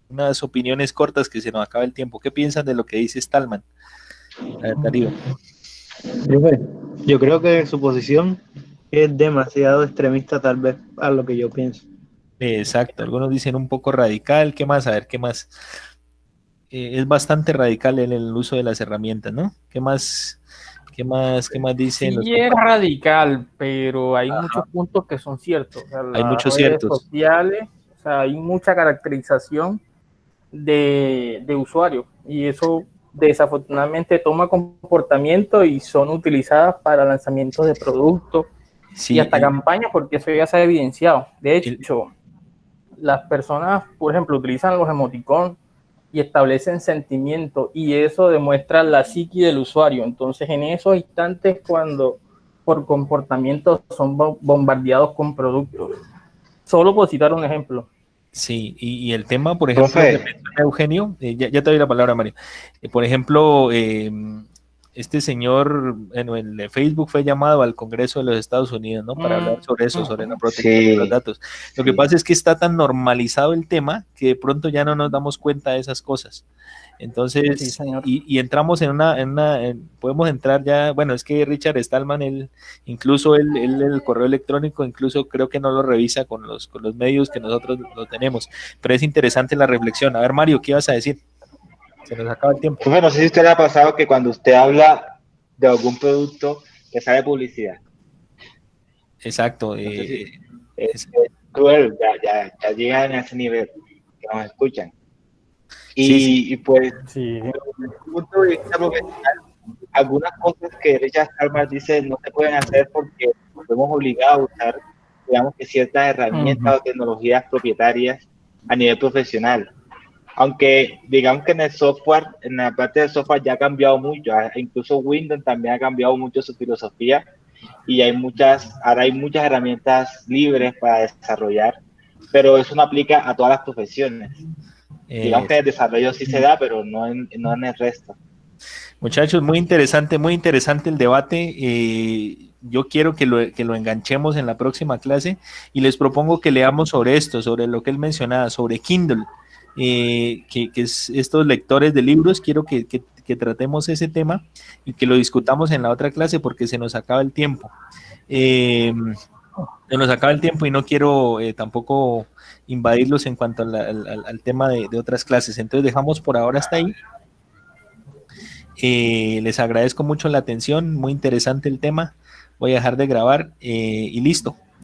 unas opiniones cortas que se nos acaba el tiempo. ¿Qué piensan de lo que dice Stallman? A ver, Darío. Yo creo que su posición es demasiado extremista, tal vez, a lo que yo pienso. Exacto, algunos dicen un poco radical. ¿Qué más? A ver, ¿qué más? Es bastante radical en el uso de las herramientas, ¿no? ¿Qué más dicen? Sí, es radical, pero hay muchos puntos que son ciertos. O sea, hay muchos redes ciertos sociales, o sea, hay mucha caracterización de usuarios y eso desafortunadamente toma comportamiento y son utilizadas para lanzamientos de productos y hasta campañas, porque eso ya se ha evidenciado. De hecho, las personas, por ejemplo, utilizan los emoticones y establecen sentimientos y eso demuestra la psiqui del usuario. Entonces, en esos instantes, cuando por comportamiento son bombardeados con productos. Solo por citar un ejemplo. Sí, y el tema, por ejemplo, que menciona Eugenio, ya te doy la palabra, Mario. Por ejemplo, este señor en Facebook fue llamado al Congreso de los Estados Unidos, ¿no? Para hablar sobre eso, sobre la protección de los datos. Lo que pasa es que está tan normalizado el tema que de pronto ya no nos damos cuenta de esas cosas. Entonces, y entramos podemos entrar ya, bueno, es que Richard Stallman, incluso el correo electrónico, incluso creo que no lo revisa con los medios que nosotros lo tenemos, pero es interesante la reflexión. A ver, Mario, ¿qué ibas a decir? Se nos acaba el tiempo. Pues no sé si usted le ha pasado que cuando usted habla de algún producto, le sale publicidad. Exacto. Es cruel, ya llegan a ese nivel, que nos escuchan. Y pues, desde el punto de vista profesional, algunas cosas que Richard Stallman dice no se pueden hacer porque nos vemos obligados a usar, digamos que ciertas herramientas o tecnologías propietarias a nivel profesional. Aunque digamos que en el software, en la parte del software ya ha cambiado mucho, incluso Windows también ha cambiado mucho su filosofía y ahora hay muchas herramientas libres para desarrollar, pero eso no aplica a todas las profesiones. Digamos que el desarrollo sí se da, pero no en el resto. Muchachos, muy interesante el debate. Yo quiero que lo enganchemos en la próxima clase y les propongo que leamos sobre esto, sobre lo que él mencionaba, sobre Kindle. que es estos lectores de libros. Quiero que tratemos ese tema y que lo discutamos en la otra clase porque se nos acaba el tiempo. Se nos acaba el tiempo y no quiero tampoco invadirlos en cuanto al tema de otras clases. Entonces dejamos por ahora hasta ahí. Les agradezco mucho la atención, muy interesante el tema. Voy a dejar de grabar y listo.